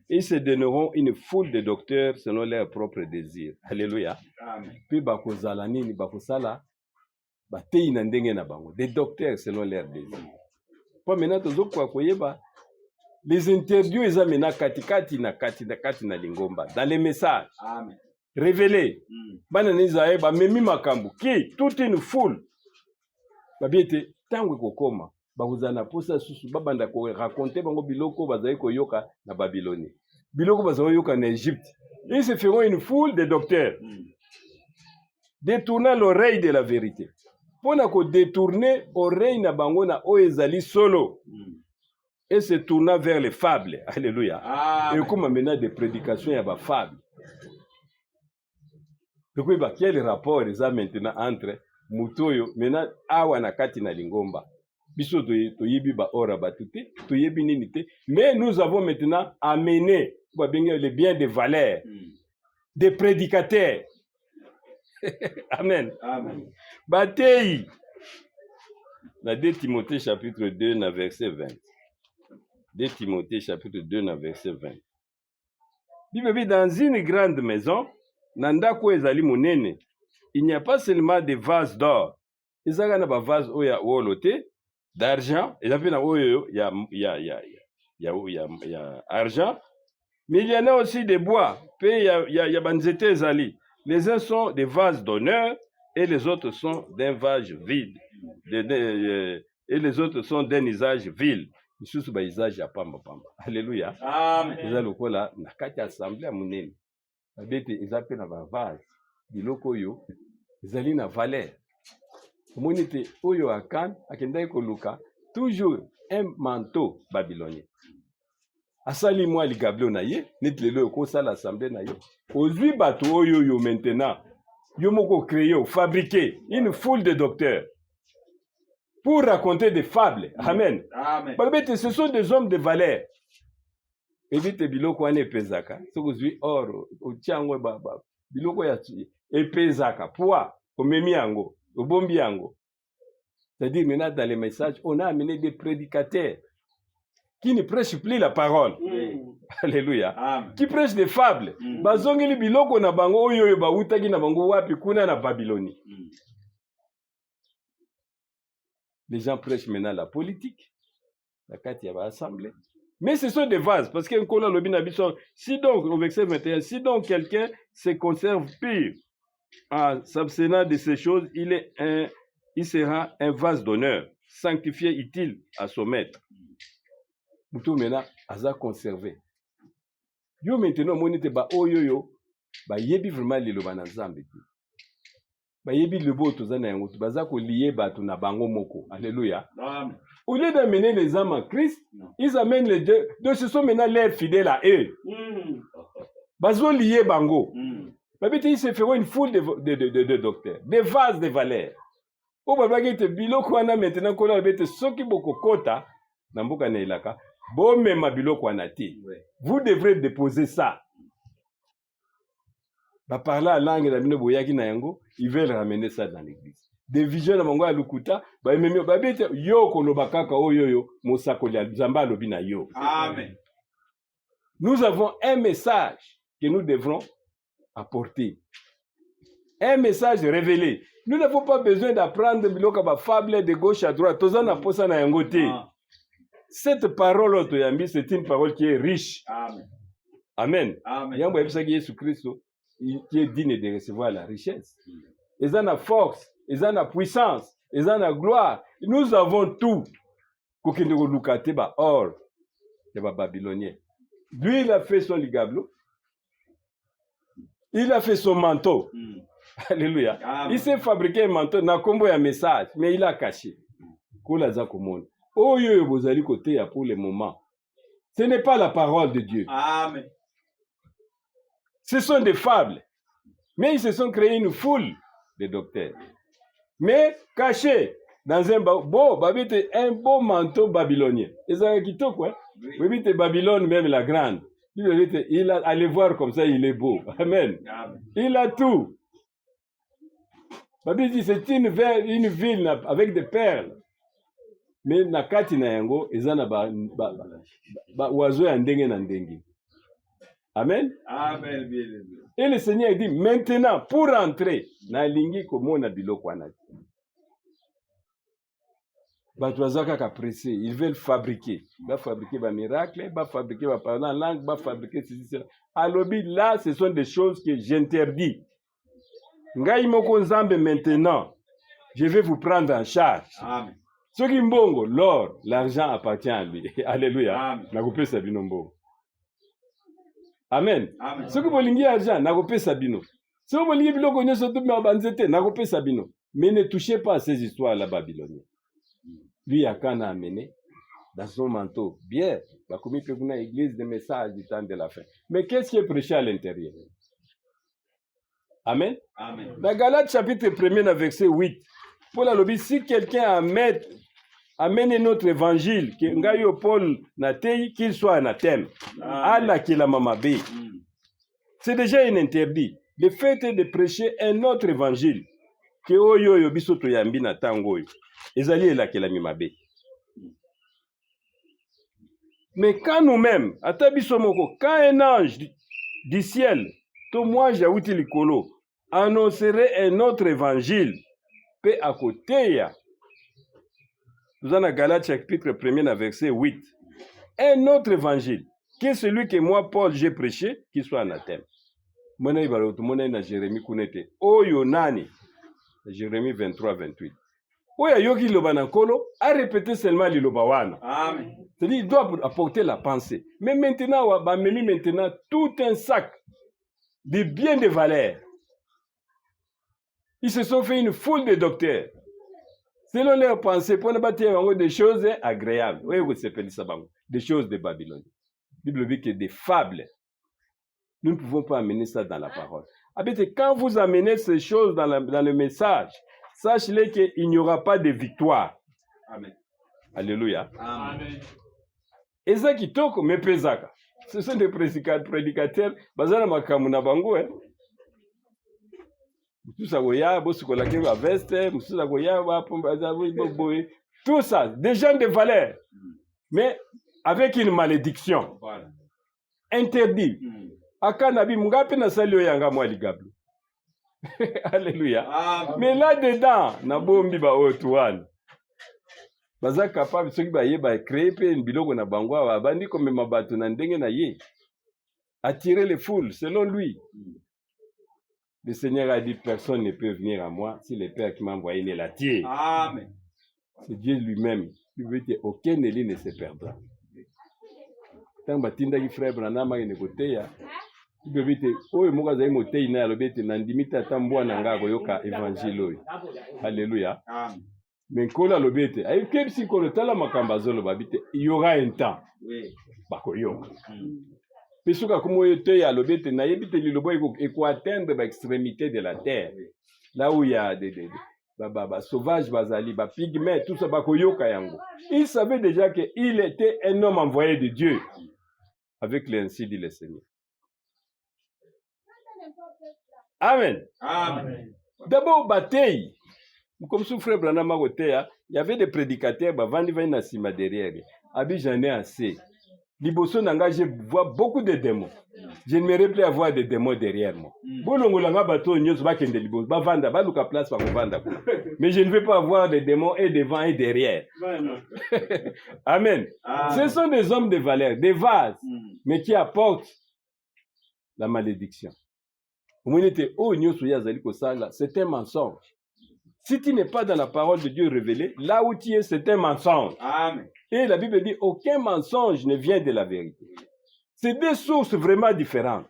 Ils se donneront une foule de docteurs selon leurs propres désirs. Alléluia. Amen. Puis bakozala nini bakosala batei na ndenge na bango. Des docteurs selon leurs désirs. Pour maintenant tozokwa koyeba les interviews ezamena katikati na lingomba dans les messages. Amen. Révélés. Bana nizae ba memi makambo qui toute une foule. Babiete tango kokoma bakuzana posa susu babanda ko raconter bango biloko bazali koyoka na Babylonie biloko bazali koyoka na Égypte. Ils se feront une foule de docteurs détournant l'oreille de la vérité. Pona ko détourner oreille na bango na oyo ezali solo et se tournant vers les fables. Alléluia. Et comme maintenant des prédications ya ba fables. Donc quel rapport les a maintenant entre mutoyo maintenant awa na kati na lingomba. Biso to yebi ba ora batute, to yebi nini te, mais nous avons maintenant amené les biens de valeur des prédicateurs. Amen. Amen. Bataille. La 2 Timothée chapitre 2 na verset 20. 2 Timothée chapitre 2 na verset 20. Bible dans une grande maison, nandako ezali monene, il n'y a pas seulement des vases d'or. Ezaka na ba vase oya wolote d'argent, et puis na oyo ya argent, mais il y en a aussi des bois, puis il y a banzete ezali. Les uns sont des vases d'honneur et les autres sont d'un vase vide. Et les autres sont d'un usage vil. Isusu ba usage ya pamba pamba. Alléluia. Amen. Eza lokola na kati assemblée ya munene. Babete ezape na ba vase. Biloko yo ezali na valeur. Omoni te oyo akan akendai koluka toujours un manteau babylonien. Asali moi ligablo na ye, neti lelo ko sala assemblée na yo. Ozui bato oyo yo maintenant, yo moko créer, fabriquer une foule de docteurs pour raconter des fables. Amen. Amen. Babete, ce sont des hommes de valeur. Ebite biloko ane pezaka. Soko zui oro, otiango baba. Biloko ya epezaka, poids, omemi yango, obombi yango. C'est-à-dire maintenant dans les messages, on a amené des prédicateurs qui ne prêchent plus la parole. Alléluia. Amen. Qui prêchent des fables. Bazongeli biloko na bango oyo ba utaki na bango wapi kuna na Babylonie. Les gens prêchent maintenant la politique. La carte ya ba assemblée. Mais ce sont des vases parce que nkola lobi na biso si donc au verset 21 si donc quelqu'un se conserve pur en s'abstenant de ces choses, il sera un vase d'honneur, sanctifié, utile à son maître. Mutu maintenant aza conservé. Yo maintenant monite ba oyoyo ba yebi vraiment lelo bana nzambe. Ba yebi lebo tozana yango baza ko lier bato na bango moko. Alléluia. Amen. Au lieu d'amener les âmes en Christ, ils amènent les deux. Donc ce sont maintenant leurs fidèles à eux. Bazo lier bango. Babete ils se feront une foule de docteurs, des vases de valeur. O babagete biloko wana maintenant kola babete soki boko kota na mboka na elaka. Bon, mais ma biloko anati. Vous devrez déposer ça. Ba parler à langue la bino boyaki na yango, ils veulent ramener ça dans l'église. Des visions na bango alukuta, ba memio ba bete yo koloba kaka oyoyo mosakoli nzamba lobi na yo. Amen. Nous avons un message que nous devrons apporter. Un message révélé. Nous n'avons pas besoin d'apprendre biloko ba fable de gauche à droite. Tozana posa na yango te. Cette parole, c'est une parole qui est riche. Amen. Amen. Amen. Yambo yebisa ki Yesu Christo qui est digne de recevoir la richesse. Ils ont la force, ils ont la puissance, ils ont la gloire. Nous avons tout. Kokende ko lukate ba or de ba babylonien. Lui il a fait son ligablo. Il a fait son manteau. Alléluia. Amen. Il s'est fabriqué un manteau na kombo ya message, mais il a caché. Kola za komona. Oyo bozali côté pour le moment. Ce n'est pas la parole de Dieu. Amen. Ce sont des fables. Mais ils se sont créés une foule de docteurs. Mais cachés dans un beau manteau babylonien. Et ça qui tout quoi. Oui, Babylone même la grande. Il a allez voir comme ça il est beau. Amen. Amen. Il a tout. Babylone c'est une ville avec des perles. Mais na kati na yango ezana ba oiseau ya ndenge na ndenge. Amen. Amen. Et le Seigneur dit maintenant pour entrer na lingi komona biloko wana. Ba twazaka ka pressé, ils veulent fabriquer. Ba fabriquer ba miracle, ba fabriquer ba parler en langue, ba fabriquer ceci. Alobi là ce sont des choses que j'interdis. Ngai moko nzambe maintenant, je vais vous prendre en charge. Amen. Soki mbongo, l'or, l'argent appartient à lui. Alléluia. Nakopesa bino mbongo. Amen. Soki bolingi argent, nakopesa bino. Soki bolingi biloko nyonso to banzete, nakopesa bino. Mais ne touchez pas à ces histoires-là babyloniennes. Lui, Akana a amené dans son manteau, bien, la comité de l'église des messages du temps de la fin. Mais qu'est-ce qui est prêché à l'intérieur? Amen. Amen. Dans Galates chapitre 1er, verset 8, Paul a dit, si quelqu'un amène notre évangile, Paul qu'il soit anathème, c'est déjà un interdit. Le fait est de prêcher un autre évangile, que oyo biso to yambi na tango oyo ezali elakelami mabe. Mais quand nous-mêmes, quand un ange du ciel, to moi j'auti likolo, annoncerait un autre évangile, pe à côté ya. Nous en a Galates chapitre 1er verset 8. Un autre évangile, qui est celui que moi, Paul, j'ai prêché, qui soit anathème. Mona ibalo to mona na Jérémie kunete. Oyo nani? Jérémie 23, 28. Oya yoki loba na nkolo a répété seulement liloba wana. Amen. C'est-à-dire, il doit apporter la pensée. Mais maintenant, maintenant tout un sac de biens de valeur. Ils se sont fait une foule de docteurs. Selon leur pensée, pour ne bâtir des choses agréables. Oui, vous savez ça, des choses de Babylone. La Bible dit que des fables. Nous ne pouvons pas amener ça dans la parole. Quand vous amenez ces choses dans le message, sachez qu'il n'y aura pas de victoire. Amen. Alléluia. Amen. Et ça qui toque, mais pesaka. Ce sont des prédicateurs, bazana makamuna bango, hein. Tout ça, des gens de valeur, mais avec une malédiction. Interdit. Akanabi mungapi na salio yanga mwali gablu. Alléluia. Mais là-dedans, na bombi ba otuan. Baza capable soki ba ye ba créer pe biloko na bangwa ba bandi comme mabatu na ndenge na ye. Attirer les foules selon lui. Le Seigneur a dit personne ne peut venir à moi si le Père qui m'a envoyé ne l'attire. Amen. C'est Dieu lui-même. Il veut dire aucun élu ne se perdra. Tant batinda ki frère Branham ne koteya. Il veut dire oyo moka za imotei na lobete na ndimita tambwa na ngako yoka évangile. Alléluia. Amen. Mais kola lobete ay kebsi ko tala makamba zolo babite il y aura un temps. Oui. Bako yoka. Pesuka como yote ya lobete na yebite lilobo eko atteindre ba extrémité de la terre. Là où il y a des sauvages bazali, ba pygmées, tout ça bako yoka yango. Il savait déjà que il était un homme envoyé de Dieu. Avec l'ainsi dit le Seigneur. Amen. Amen. D'abord, bataille. Comme son frère Branham Agotea, il y avait des prédicateurs, Vandi Vaina Sima derrière. Abi, j'en ai assez. Liboso Nanga, je vois beaucoup de démons. Je ne me plus avoir des démons derrière moi. Mais je ne veux pas avoir des démons et devant et derrière. Amen. Ce sont des hommes de valeur, des vases, mais qui apportent la malédiction. C'est un mensonge. Si tu n'es pas dans la parole de Dieu révélée, là où tu es, c'est un mensonge. Amen. Et la Bible dit, aucun mensonge ne vient de la vérité. C'est deux sources vraiment différentes.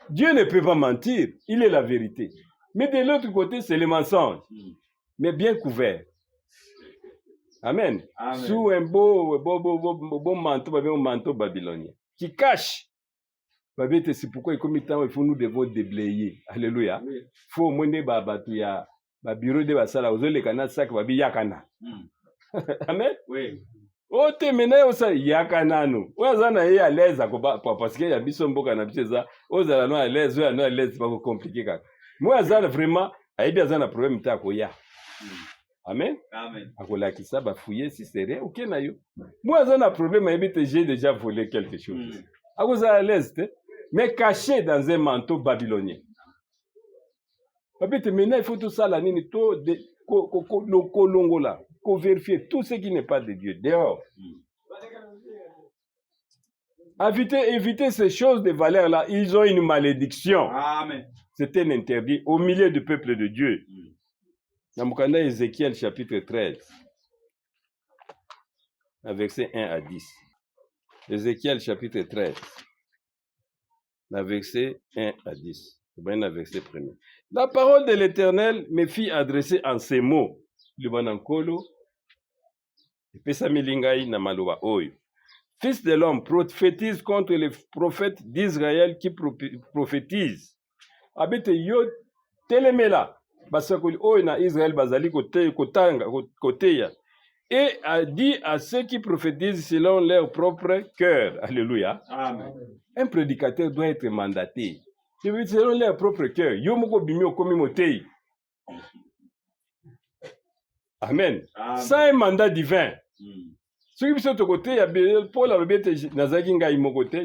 Dieu ne peut pas mentir, il est la vérité. Mais de l'autre côté, c'est le mensonge, mais bien couvert. Amen. Amen. Sous un beau manteau babylonien qui cache. C'est pourquoi nous devons déblayer. Alléluia. Il faut mener ba bureau de basala ozole kana sak babi yakana. Amen. Oui. O te mena osa yakana no. Ozana ye à l'aise parce que ya biso mboka na biso ozala no à l'aise ou no à l'aise pas compliqué kaka. Moi azana vraiment aibi azana problème ta ko ya. Amen. Amen. Akola ki ça ba fouiller si c'est rien OK na yo. Moi azana problème aibi te j'ai déjà volé quelque chose. Akoza à l'aise mais caché dans un manteau babylonien. Maintenant, il faut tout ça, la nini, tout le colongo là, vérifier tout ce qui n'est pas de Dieu, dehors. Éviter ces choses de valeur là, ils ont une malédiction. Amen. C'est un interdit au milieu du peuple de Dieu. Dans Ézéchiel chapitre 13. verset 1 à 10. Ézéchiel chapitre 13, verset 1 à 10. Verset 1. La parole de l'Éternel me fit adresser en ces mots. Fils de l'homme, prophétise contre les prophètes d'Israël qui prophétisent. Abete yo telemela basakoli oyo na Israël bazali koteya. Et a dit à ceux qui prophétisent selon leur propre cœur. Alléluia. Amen. Un prédicateur doit être mandaté. Selon leur propre cœur. Yo moko bimio komi motei. Amen. Sans un mandat divin. Ce qui sont de côté, Paul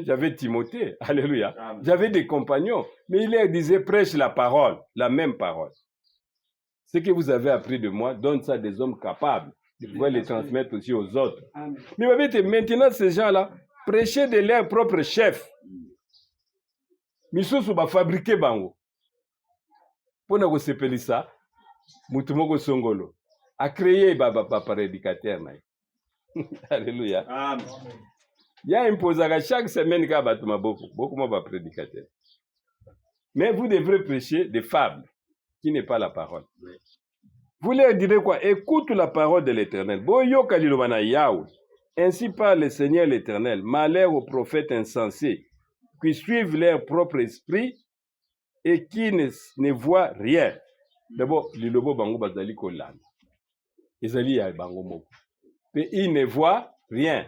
j'avais Timothée. Alléluia. Amen. J'avais des compagnons. Mais il leur disait, prêche la parole, la même parole. Ce que vous avez appris de moi, donne ça à des hommes capables de pouvoir les transmettre aussi aux autres. Amen. Mais maintenant, ces gens-là, prêchaient de leur propre chef. Misusu ba fabriquer bango. Pona ko sepelisa, mutumoko songolo. A créé ba prédicateur na. Alléluia. Amen. Il y a imposé chaque semaine ka batuma beaucoup ma prédicateur. Mais vous devrez prêcher des fables qui n'est pas la parole. Vous leur direz quoi? Écoute la parole de l'Éternel. Boyoka lilobana Yahweh. Ainsi parle le Seigneur l'Éternel. Malheur aux prophètes insensés qui suivent leur propre esprit et qui ne voient rien. D'abord, lilobo bango bazali kolanda. Ezali ya bango moko. Et ils ne voient rien.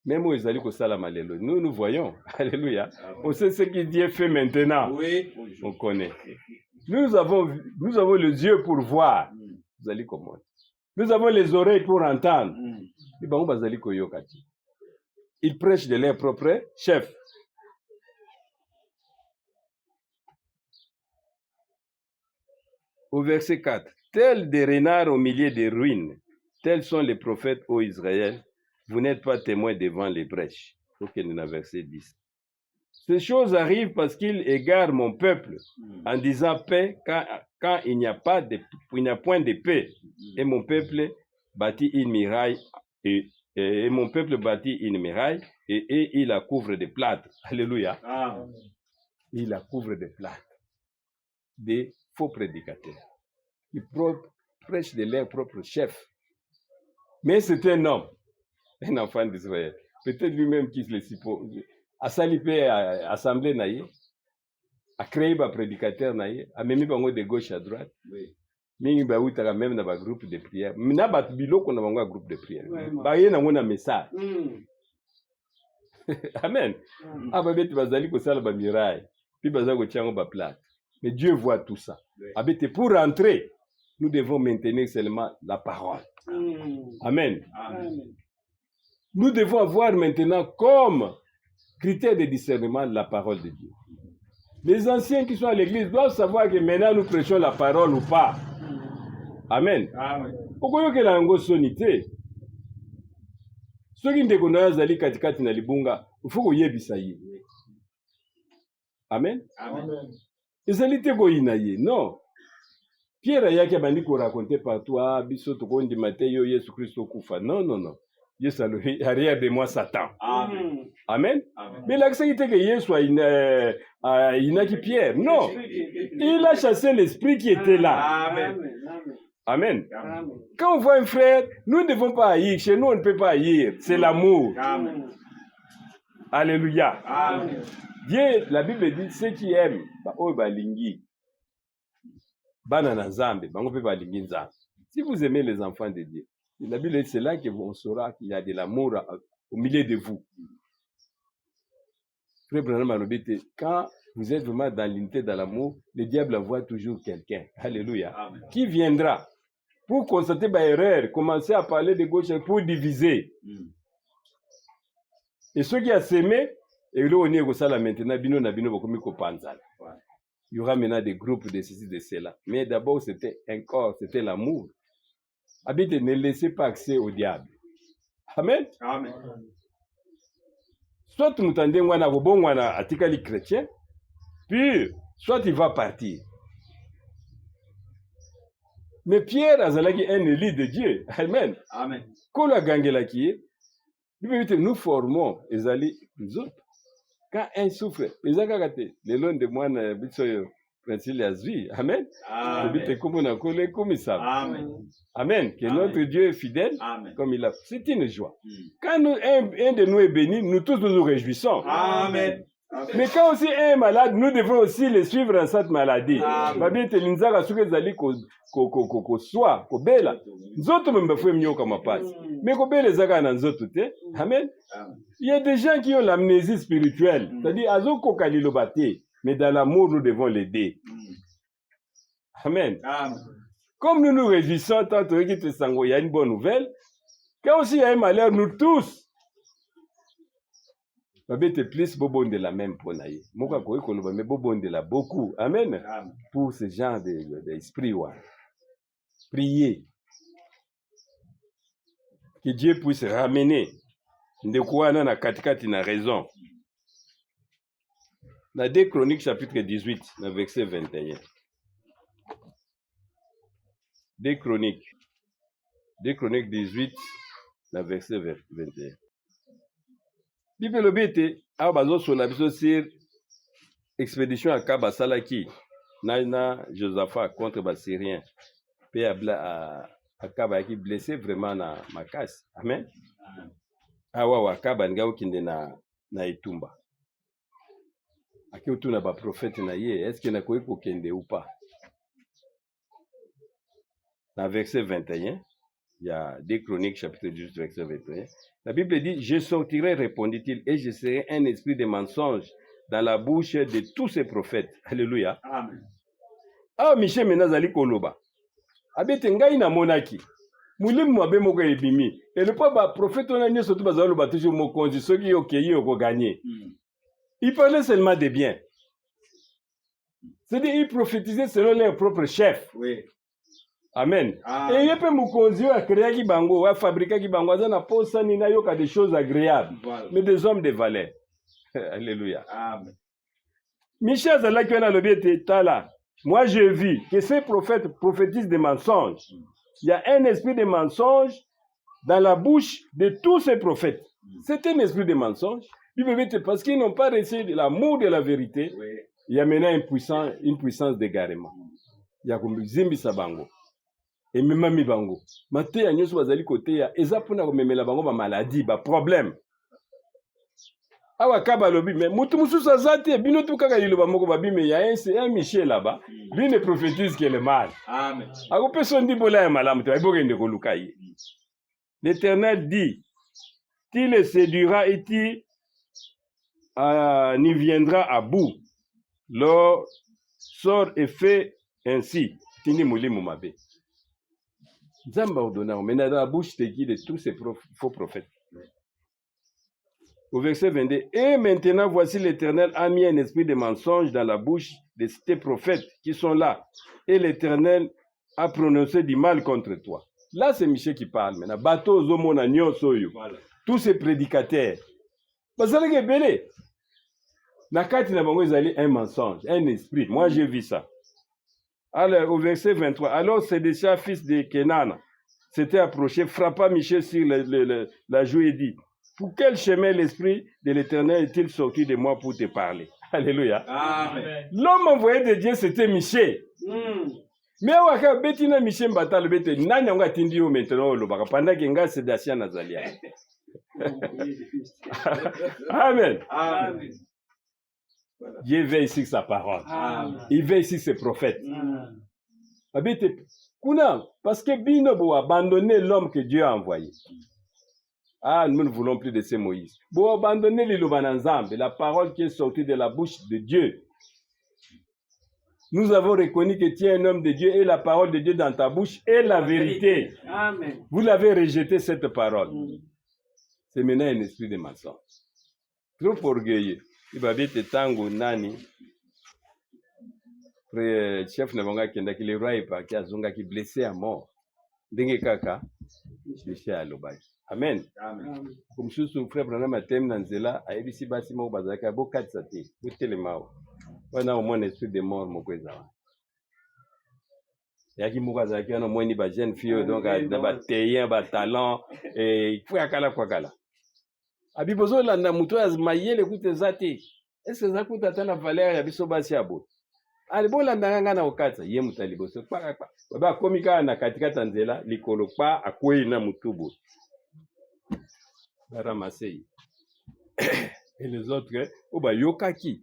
Même où ils allaient au Salamalelo. Nous voyons. Alléluia. On sait ce que Dieu fait maintenant. Oui. On connaît. Nous avons les yeux pour voir. Vous allez comment? Nous avons les oreilles pour entendre. Ils prêchent de leur propre chef. Au verset 4. Tels des renards au milieu des ruines, tels sont les prophètes ô Israël. Vous n'êtes pas témoins devant les brèches. Ok, nous avons verset 10. Ces choses arrivent parce qu'ils égarent mon peuple en disant paix quand il n'y a point de paix. Et mon peuple bâtit une muraille et mon peuple bâtit une muraille et il la couvre de plâtre. Alléluia. Amen. Il la couvre de plâtre. Des faux prédicateurs. Ils prêchent de leur propre chef. Mais c'est un homme, un enfant d'Israël. Peut-être lui-même qui se le suppose. A salipé à assemblée naïe, a créé un prédicateur naïe, a même mis de gauche à droite. Mais il y a même un groupe de prière. Mais il y a un groupe de prière. Il y a un message. Amen. Ah, tu vas aller au salon miraille. Puis tu vas aller au plate. Mais Dieu voit tout ça. Pour rentrer, nous devons maintenir seulement la parole. Amen. Amen. Nous devons avoir maintenant comme critère de discernement la parole de Dieu. Les anciens qui sont à l'église doivent savoir que maintenant nous prêchons la parole ou pas. Amen. Amen. Pourquoi que la ngo sonité? Ceux qui ne connaissent pas katikati na libunga, il faut que yebisa yi. Amen. Amen. Ezalité ko inaye. Non. Pierre yaki abandi ko raconter partout biso to ko ndimate yo Yesu Kristo kufa. Non non non. Yesu arrière de moi Satan. Amen. Amen. Amen. Mais l'accent était que Yesu il n'a qui Pierre. Non. Il a chassé l'esprit qui était là. Amen. Amen. Amen. Quand on voit un frère, nous ne devons pas haïr. Chez nous, on ne peut pas haïr. C'est l'amour. Amen. Alléluia. Amen. Dieu, la Bible dit, ceux qui aiment, balingi, banana zambe, balingi nzambe. Si vous aimez les enfants de Dieu, la Bible dit, c'est là qu'on saura qu'il y a de l'amour au milieu de vous. Frère Branham Malobé, quand vous êtes vraiment dans l'unité, dans l'amour, le diable envoie toujours quelqu'un. Alléluia. Amen. Qui viendra pour constater ma erreur, commencer à parler de gauche pour diviser. Et ceux qui ont sémé, et là on est au salon maintenant, bino na bino bokomi ko panzala. Il y aura maintenant des groupes de ceci, de cela. Mais d'abord c'était un corps, c'était l'amour. Habite, ne laissez pas accès au diable. Amen. Amen. Soit tu m'entendais wana bon wana atikali chrétien, puis soit il va partir. Mais Pierre azalaki un élu de Dieu. Amen. Amen. Quand la gangelaki, nous formons ezali nous autres. Quand un souffre, ezakakate le long de moi na bitsoyo Prince Azvi. Amen. Amen. Amen. Amen. Que Amen. notre Dieu est fidèle Amen. comme il a. C'est une joie. Quand un de nous est béni, nous tous nous réjouissons. Amen. Mais quand aussi un est malade, nous devons aussi le suivre dans cette maladie. Amen. Babi te linzaka suke zali ko soa ko bela. Nzoto mbefwe mnyoka mapasi. Mais ko bela zaka na nzoto te. Amen. Il y a des gens qui ont l'amnésie spirituelle. C'est-à-dire azoko kalilobate, mais dans l'amour nous devons l'aider. Amen. Amen. Comme nous nous réjouissons tant que il y a une bonne nouvelle, quand aussi il y a un malheur, nous tous babete plus bobon de la même pour naïe. Moka koy koloba mais bobon de la beaucoup. Amen. Amen. Pour ce genre d'esprit wa. Priez que Dieu puisse ramener ndekuana na katikati na raison. Dans 2 Chroniques chapitre 18, dans verset 21. 2 Chroniques 18, dans verset 21. Bible lobete abazo sola biso sur expédition à Kaba Salaki na Josaphat contre les Syriens. Pe à Kaba qui blessé vraiment na makasi. Amen. Awa wa Kaba ngao kinde na Itumba. Aki utuna ba prophète na ye, est-ce que na koyi ko kende ou pas? Dans verset 21, il y a 2 Chroniques chapitre 18 verset 21. La Bible dit, je sortirai, répondit-il, et je serai un esprit de mensonge dans la bouche de tous ces prophètes. Alléluia. Amen. Ah, Michel Menazali Koloba. Abete ngai na monaki. Mulimu mabe moko ebimi. Et le papa prophète on a dit surtout bazalo ba toujours mo konzi soki okeyi oko gagner. Il parlait seulement de bien. C'est-à-dire il prophétisait selon leur propre chef. Oui. Amen. Amen. Et il peut me conduire à créer qui bango, à fabriquer qui bango, à posa ni na yoka des choses agréables, Voilà. mais des hommes de valeur. Alléluia. Amen. Michel Zalaki on a le bien tala. Moi j'ai vu que ces prophètes prophétisent des mensonges. Il y a un esprit de mensonge dans la bouche de tous ces prophètes. C'est un esprit de mensonge. Parce qu'ils n'ont pas reçu l'amour de la vérité. Oui. Il y a maintenant une puissance d'égarement. Il y a comme Zimbi Sabango. Et même mi bango. Mate ya nyoso bazali côté ya eza pona ko memela bango ba maladie, ba problème. Awa kaba lobi mais mutu mususu azate bino tu kaka liloba moko ba bime ya un Michel là-bas. Lui ne prophétise que le mal. Amen. Ako personne dit bola ya malamu te ba ngende ko lukai. L'Éternel dit, tu le séduira et tu n'y viendra à bout. Leur sort est fait ainsi. Tini mulimu mabe. Zamba ordonna, mais dans la bouche de tous ces faux prophètes. Au verset 22, et maintenant voici l'Éternel a mis un esprit de mensonge dans la bouche de ces prophètes qui sont là. Et l'Éternel a prononcé du mal contre toi. Là, c'est Michel qui parle maintenant. Bateau Zomona Nyosoyo. Tous ces prédicateurs. Parce que belé. Nakati na bango ezali un mensonge, un esprit. Moi, j'ai vu ça. Alors, au verset 23, alors Sédécia, fils de Kenan, s'était approché, frappa Michel sur la joue et dit, pour quel chemin l'esprit de l'Éternel est-il sorti de moi pour te parler? Alléluia. Amen. L'homme envoyé de Dieu, c'était Michel. Mais waka betina Michel Batal bete nani nga tindi yo maintenant lo baka pendant que nga Sédécia nazalia. Amen. Amen. Dieu veille sur sa parole. Amen. Il veille sur ses prophètes. Parce que Bino a abandonné l'homme que Dieu a envoyé. Ah, nous ne voulons plus de ces Moïse. Pour abandonner la parole qui est sortie de la bouche de Dieu. Nous avons reconnu que tu es un homme de Dieu et la parole de Dieu dans ta bouche est la vérité. Amen. Vous l'avez rejeté cette parole. C'est maintenant un esprit de mensonge. Trop orgueilleux. Il va bien te tango nani. Chef Nabanga Kenda qui le roi pas qui a zonga qui blessé à mort. Dengue kaka. Michel Alobaki. Amen. Amen. Comme sous frère Branham Atem Nanzela a ebisi basi mo bazaka bo katsati. Botelema. Wana au moins esprit de mort mo kweza. yaki moko azalaki wana mweni ba jeune fille donc na ba teyen ba talent et kwakala kwakala abi bozolanda mutu ya mayele kuta eza te ese eza kuta ata na valeur ya biso basi ya boye ali bolandanga nga na okatisa ye mutu ya liboso kpakakpa babe akomi kaka na katikati ya nzela likolo kpa akwei na mutu boye baramase ye et les autres oyo bayokaki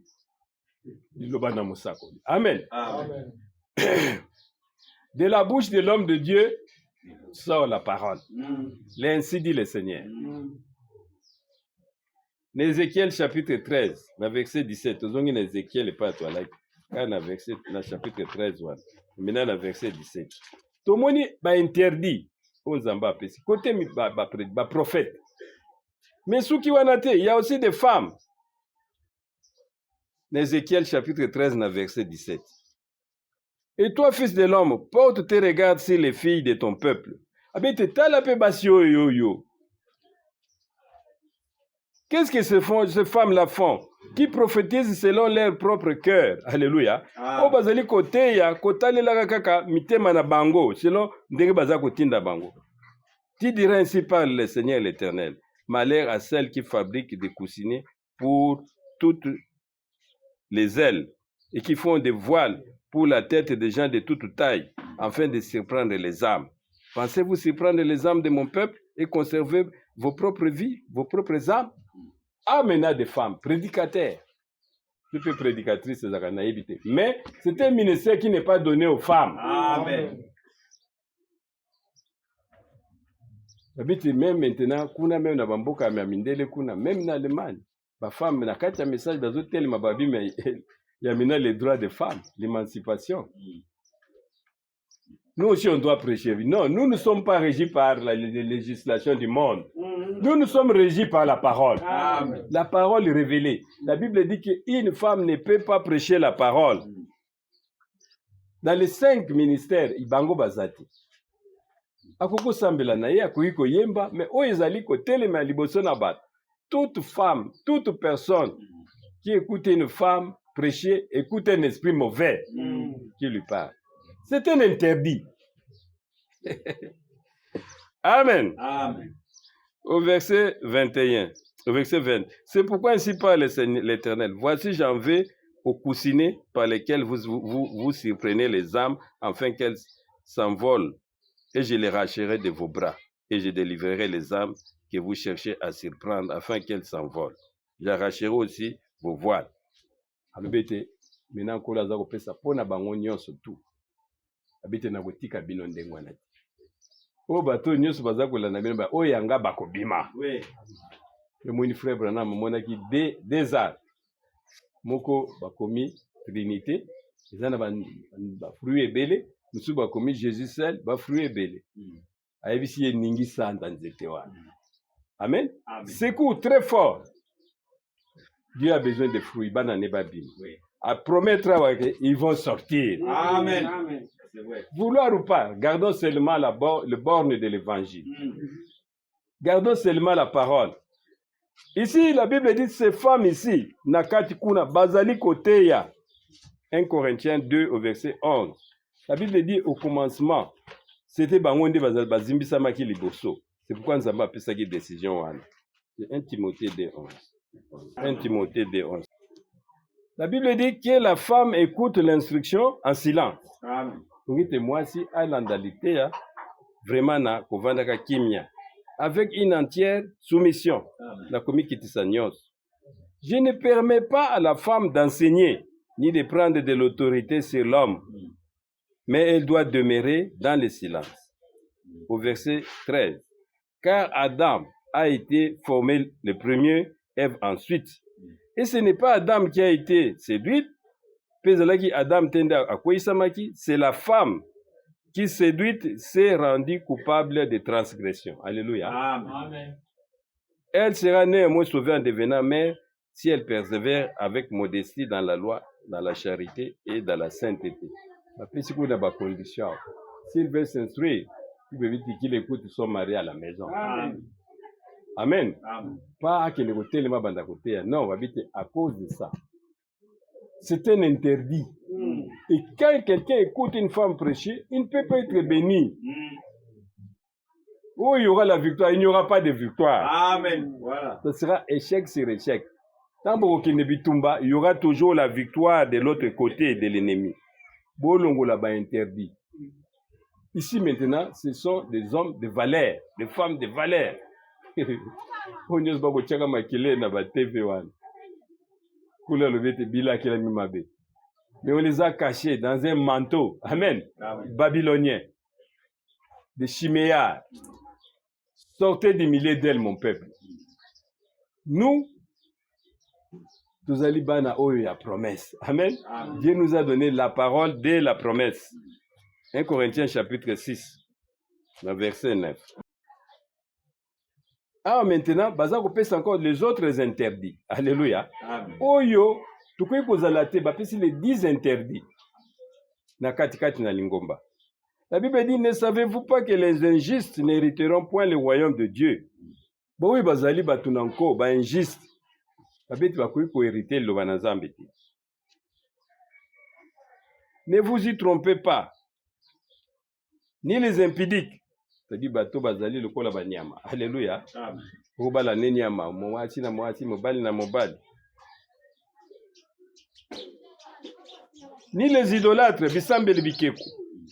liloba na mosakoli amen, amen. De la bouche de l'homme de Dieu sort la parole. L'ainsi dit le Seigneur. Ézéchiel chapitre 13, na verset 17. Ozongi na Ézéchiel pas toi like. Na verset na chapitre 13 wana. Maintenant na verset 17. Tomoni ba interdit aux Nzamba pesi. Côté ba prophète. Mais ceux qui wana te, il y a aussi des femmes. Ézéchiel chapitre 13 na verset 17. Et toi, fils de l'homme, porte tes regards sur les filles de ton peuple. Qu'est-ce que ces femmes-là font? Qui prophétisent selon leur propre cœur. Alléluia. O bazali kote ya kotalela kaka mitema na bango selon ndenge baza kotinda bango. Tu diras ainsi par le Seigneur l'Éternel. Malheur à celles qui fabriquent des coussinets pour toutes les ailes et qui font des voiles pour la tête des gens de toute taille, afin de surprendre les âmes. Pensez-vous surprendre les âmes de mon peuple et conserver vos propres vies, vos propres âmes? Amenez des femmes, prédicateurs. Toutes les prédicatrices, mais c'est un ministère qui n'est pas donné aux femmes. Amen. Même maintenant, kuna même na bamboka ya mindele kuna même na Allemagne, ba femme na kati ya message d'azotel mababi mais il y a maintenant les droits des femmes, l'émancipation. Nous aussi, on doit prêcher. Non, nous ne sommes pas régis par la législation du monde. Nous sommes régis par la parole. Amen. La parole révélée. La Bible dit qu'une femme ne peut pas prêcher la parole. Dans les 5 ministères, Ibango Bazati. Akoko sambela na ye akoiko yemba, mais oezali ko telema liboso na bat. Toute femme, toute personne qui écoute une femme prêcher, écoute un esprit mauvais qui lui parle. C'est un interdit. Amen. Amen. Au verset 21, au verset 20. C'est pourquoi ainsi parle l'Éternel. Voici, j'en vais aux coussinets par lesquels vous surprenez les âmes, afin qu'elles s'envolent, et je les racherai de vos bras, et je délivrerai les âmes que vous cherchez à surprendre, afin qu'elles s'envolent. J'arracherai aussi vos voiles. Alobete maintenant kola za kopesa pona bango nyonso tu abete na kotika bino ndengwana o bato nyonso baza kolanda bino ba o yanga bakobima oui le moni frère Branham monaki des arts moko bakomi trinité ezana ba fruit ebele musu bakomi Jésus seul ba fruit ebele ayebisi ye ningi sanda nzete wana amen, amen. C'est coup très fort. Dieu a besoin de fruits. Oui. À promettre ils vont sortir. Amen. Amen. Vouloir ou pas, gardons seulement le borne de l'évangile. Gardons seulement la parole. Ici, la Bible dit ces femmes ici, nakati kuna bazali koteya. 1 Corinthiens 2 au verset 11. La Bible dit au commencement, c'était bangonde bazimbi samaki liboso. C'est pourquoi nous avons appelé ça une décision. 1 Timothée 2 11. 1 Timothée 2, 11. La Bible dit que la femme écoute l'instruction en silence. Donc, moi, si à l'andalité, vraiment, na kovandaka kimia, avec une entière soumission. La je ne permets pas à la femme d'enseigner, ni de prendre de l'autorité sur l'homme, mais elle doit demeurer dans le silence. Au verset 13. Car Adam a été formé le premier, Ève ensuite. Et ce n'est pas Adam qui a été séduite, c'est la femme qui séduite s'est rendue coupable de transgression. Alléluia. Amen. Elle sera néanmoins sauvée en devenant mère si elle persévère avec modestie dans la loi, dans la charité et dans la sainteté. S'il veut s'instruire, il veut vite qu'il écoute son mari à la maison. Amen. Amen. Amen. Pas que le côté le mabanda côté. Non, on va vite à cause de ça. C'est un interdit. Et quand quelqu'un écoute une femme prêcher, il ne peut pas être béni. Où il y aura la victoire, il n'y aura pas de victoire. Amen. Voilà. Ce sera échec sur échec. Tant il y aura toujours la victoire de l'autre côté de l'ennemi. Bolongo là-bas interdit. Ici maintenant, ce sont des hommes de valeur, des femmes de valeur. Mais on les a cachés dans un manteau. Amen. Amen. Babylonien. Des chiméas. Sortez des milliers d'ailes, mon peuple. Nous, allons bana oyo ya promesse. Amen. Amen. Dieu nous a donné la parole de la promesse. 1 Corinthiens chapitre 6, verset 9. Ah, maintenant, bazako pèse encore les autres interdits. Alléluia. Amen. Oyo, tukoyi kozala te, bapesi les 10 interdits. Na katikati na lingomba. La Bible dit, ne savez-vous pas que les injustes n'hériteront point le royaume de Dieu? Bon, oui, bazali batunanko, ba injustes. Babeti bakoyi ko hériter le banazambe te. Ne vous y trompez pas. Ni les impudiques. C'est-à-dire, bato bazali lokola banyama. Alléluia. Amen. Obala ne nyama, mwasi na mwasi, mobali na mobali. Ni les idolâtres, bisambeli bikeku.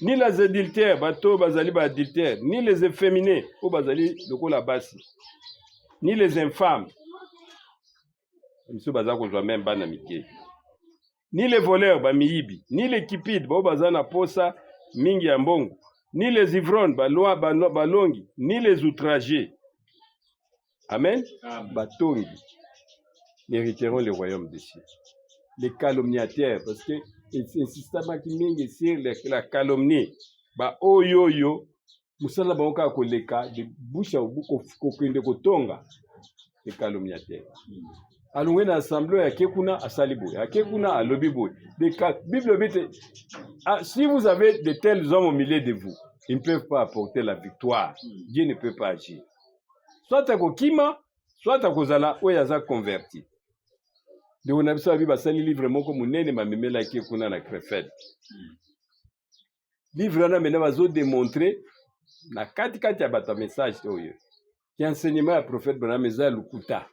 Ni les adultères, bato bazali ba adultères. Ni les efféminés, o bazali lokola basi. Ni les infâmes. Miso bazako jwa même bana mike. Ni les voleurs, ba miyibi. Ni les cupides, ba bazana posa mingi ya mbongo. Ni les ivrognes, balongi, ni les outragés. Amen. Amen. Batongi hériteront le royaume des cieux. Les calomniateurs, parce que insistement qui mingi sur la calomnie. Ba oyoyo, musala ba oka koleka de bouche à bouche kokende kotonga. Les calomniateurs. Alungwe na assemblée ya kekuna asalibo, ya kekuna alobibo. Bible dit, si vous avez de tels hommes au milieu de vous, ils ne peuvent pas apporter la victoire. Dieu ne peut pas agir. Soit à kokima, soit à kozala oyaza converti. De on a besoin de basali livre moko munene mamemela kekuna na crefed. Livre na mena bazo démontrer na kati ya bata message oyo. Ki enseignement ya prophète Branham eza lukuta.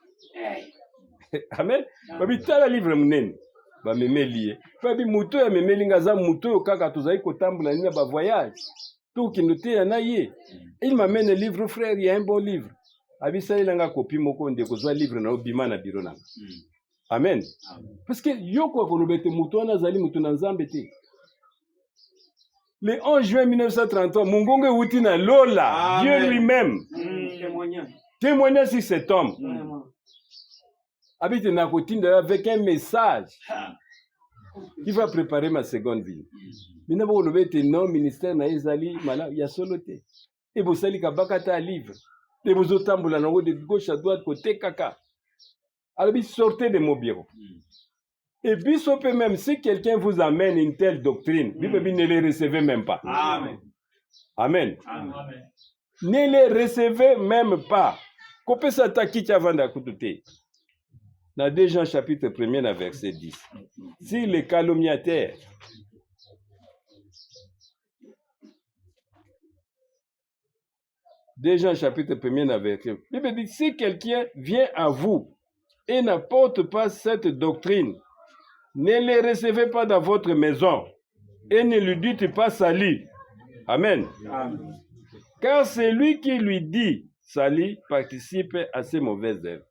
Amen. Babi tala livre munene. Ba memeli. Babi muto ya memeli ngaza muto yo kaka tozali kotambula nina ba voyage. Tout qui noté na ye. Il m'amène le livre frère, il y a un bon livre. Abi sali langa copie moko ndeko zwa livre na obima na biro na. Amen. Parce que yoko kolobete muto na zali muto na nzambe te. Le 11 juin 1933, Mungonge wuti na Lola, Amen. Dieu lui-même. Témoignage sur cet homme. Habite na kotinda avec un message qui va préparer ma seconde vie. Mina bo lobete non ministère na ezali mala ya solote. Et bo sali ka bakata livre. Et bo zotambula na de gauche à droite côté kaka. Alors sortez de mon bureau. Et biso peut même si quelqu'un vous amène une telle doctrine, Bible ne les recevez même pas. Amen. Amen. Amen. Ne les recevez même pas. Kopé sa takiti avant d'akututé. Dans 2 Jean chapitre 1er, verset 10. Si les calomniateurs, Jean chapitre 1er, verset 10. Bible dit, si quelqu'un vient à vous et n'apporte pas cette doctrine, ne les recevez pas dans votre maison et ne lui dites pas salut. Amen. Amen. Car celui qui lui dit salut participe à ses mauvaises œuvres.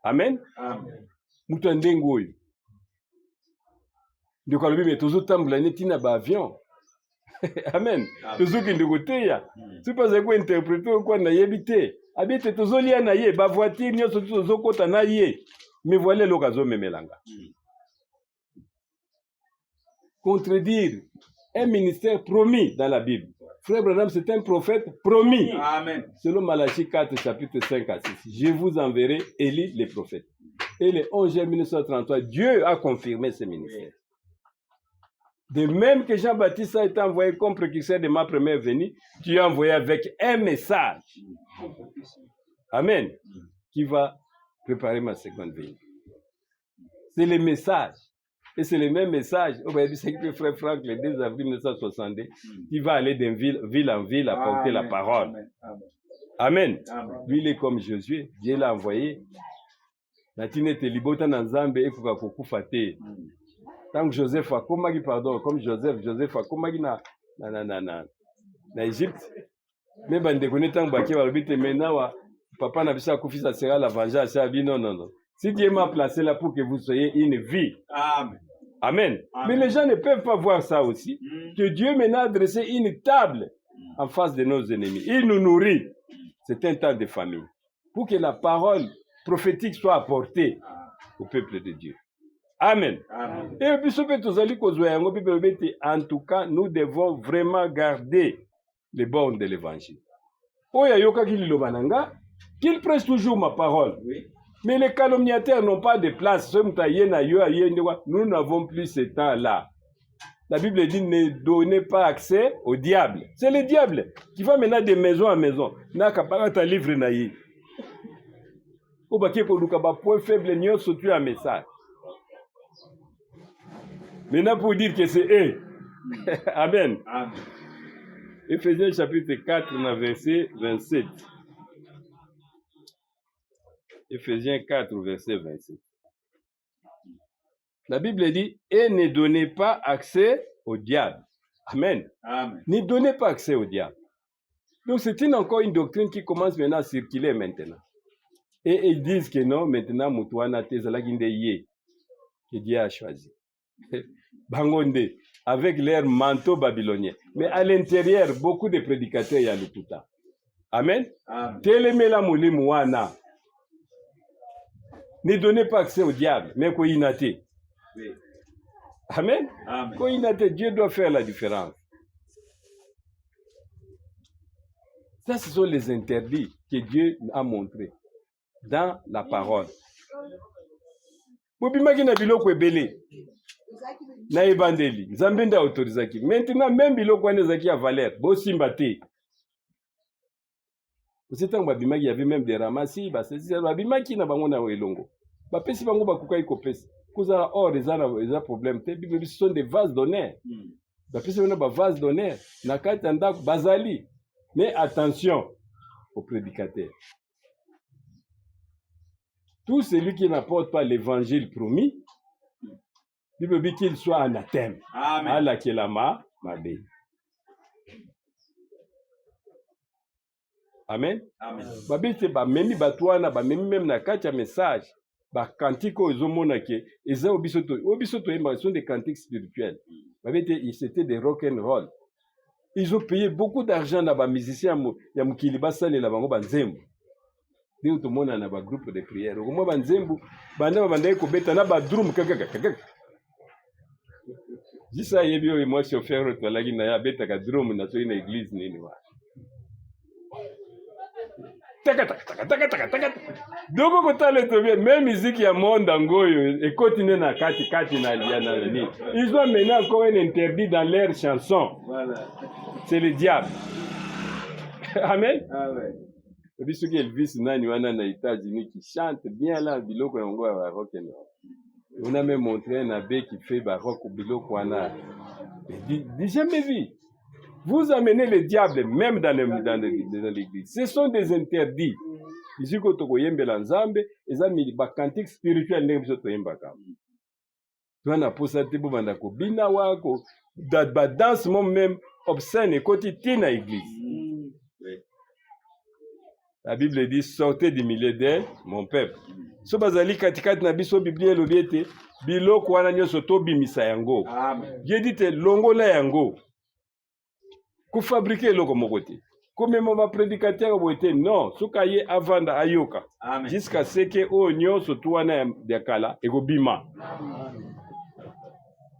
Amen. Amen. Mutu ndengo oyo. Ndeko alobi me tozotambula neti na ba avion. Amen. Tozokende koteya. Si pas ko interpréter quoi na yebi te. Abite tozolia na ye ba voiture nyonso tozokota na ye. Me voilà l'occasion memelanga. Contredire un ministère promis dans la Bible. Frère Branham, c'est un prophète promis. Amen. Selon Malachie 4, chapitre 5 à 6. Je vous enverrai Élie les prophètes. Et le 11 juin 1933, Dieu a confirmé ce ministère. De même que Jean-Baptiste a été envoyé comme précurseur de ma première venue, Dieu a envoyé avec un message. Amen. Qui va préparer ma seconde venue. C'est le message. Et c'est le même message. Oh, ben, c'est que frère Franck, le 2 avril 1962, il va aller d'une ville en ville apporter la parole. Amen. Lui, il est comme Josué. Dieu l'a envoyé. Natine te libota na Nzambe ekuka kokufa te. Tant que Joseph a komaki, pardon, comme Joseph a komaki na Égypte. Mais bande connaît tant baké va bite maintenant papa n'a pas akufi ça sera la vengeance, ça dit non. Si Dieu m'a placé là pour que vous soyez une vie. Amen. Amen. Mais les gens ne peuvent pas voir ça aussi. Que Dieu maintenant a dressé une table en face de nos ennemis. Il nous nourrit. C'est un temps de famille. Pour que la parole prophétique soit apportée au peuple de Dieu. Amen. Et puis, en tout cas, nous devons vraiment garder les bornes de l'évangile. Qu'il presse toujours ma parole. Oui. Mais les calomniateurs n'ont pas de place. Nous n'avons plus ce temps-là. La Bible dit ne donnez pas accès au diable. C'est le diable qui va maintenant de maison en maison. N'a qu'à pas ta livre naïe. Au baquet pour nous point faible n'y a sauté un message. Maintenant pour dire que c'est eux. Amen. Amen. Éphésiens chapitre 4, verset 27. Éphésiens 4, verset 27. La Bible dit, et ne donnez pas accès au diable. Amen. Amen. Ne donnez pas accès au diable. Donc c'est encore une doctrine qui commence maintenant à circuler maintenant. Et ils disent que non, maintenant, Moutouana Tezalaginde Yé, que Dieu a choisi. Bangonde, avec leur manteau babylonien. Mais à l'intérieur, beaucoup de prédicateurs y a le puta. Amen. Télémela Moulimouana. Ne donnez pas accès au diable, mais quoi inate. Amen. Quoi inate, Dieu doit faire la différence. Ça, ce sont les interdits que Dieu a montrés dans la parole. Bobimaki na biloko ebele. Na ebandeli. Nzambenda autorisaki. Maintenant, même biloko wane zaki a valeur. Bo simbate. Vous savez, il y avait même des ramassis. Babimaki na bango na elongo. Bapesi bango bakuka ikopesi. Kozala or les problèmes. Ce sont des vases d'honneur. Bapesi bango ba vases d'honneur. Na kati ndako bazali. Mais attention aux prédicateurs. Tout celui qui n'apporte pas l'évangile promis, il veut bien qu'il soit anathème. Amen. Allah qui est la mabe. Amen. Amen. Babete ba memi batwana ba memi même na kati ya message ba cantique ozomona ke eza obisoto sont des cantiques spirituels. Babete c'était des rock and roll. Ils ont payé beaucoup d'argent dans les musiciens ya mukili basale la bango banzembo. Nous tout le monde a un groupe de prière. Au moins banzembo banda bandai ko beta na ba drum kaka. Jisa yebio et moi chauffeur to lagi na ya beta ka drum na so ina église nini wa. Taka. Doko kotale to bien même musique ya monde ngoyo et continue na kati na liana nini. Ils ont maintenant encore un interdit dans leurs chansons. Voilà. C'est le diable. Amen. Amen. Parce que Elvis nani wana na États-Unis qui chante bien là biloko yango ya rock and roll. On a même montré un abbé qui fait baroque biloko wana. J'ai jamais vu. Vous amenez le diable même dans l'église. Ce sont des interdits. Ici ko to koyembela Nzambe ezami ba cantique spirituel ndenge biso toyemba ka. Twana posa te bo banda ko bina wako ba danse même obscène côté tina église. La Bible dit sortez du milieu d'elle mon peuple. So bazali katikati na biso Biblia lobiete biloko wana nyoso to bimisa yango. Amen. Dieu dit te longola yango. Ku fabriquer loko mokote. Comme mon prédicateur boite non, sukaye avanda ayoka. Amen. Jusqu'à ce que o nyoso to wana ya kala ekobima.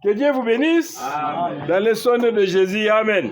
Que Dieu vous bénisse. Amen. Dans le nom de Jésus. Amen.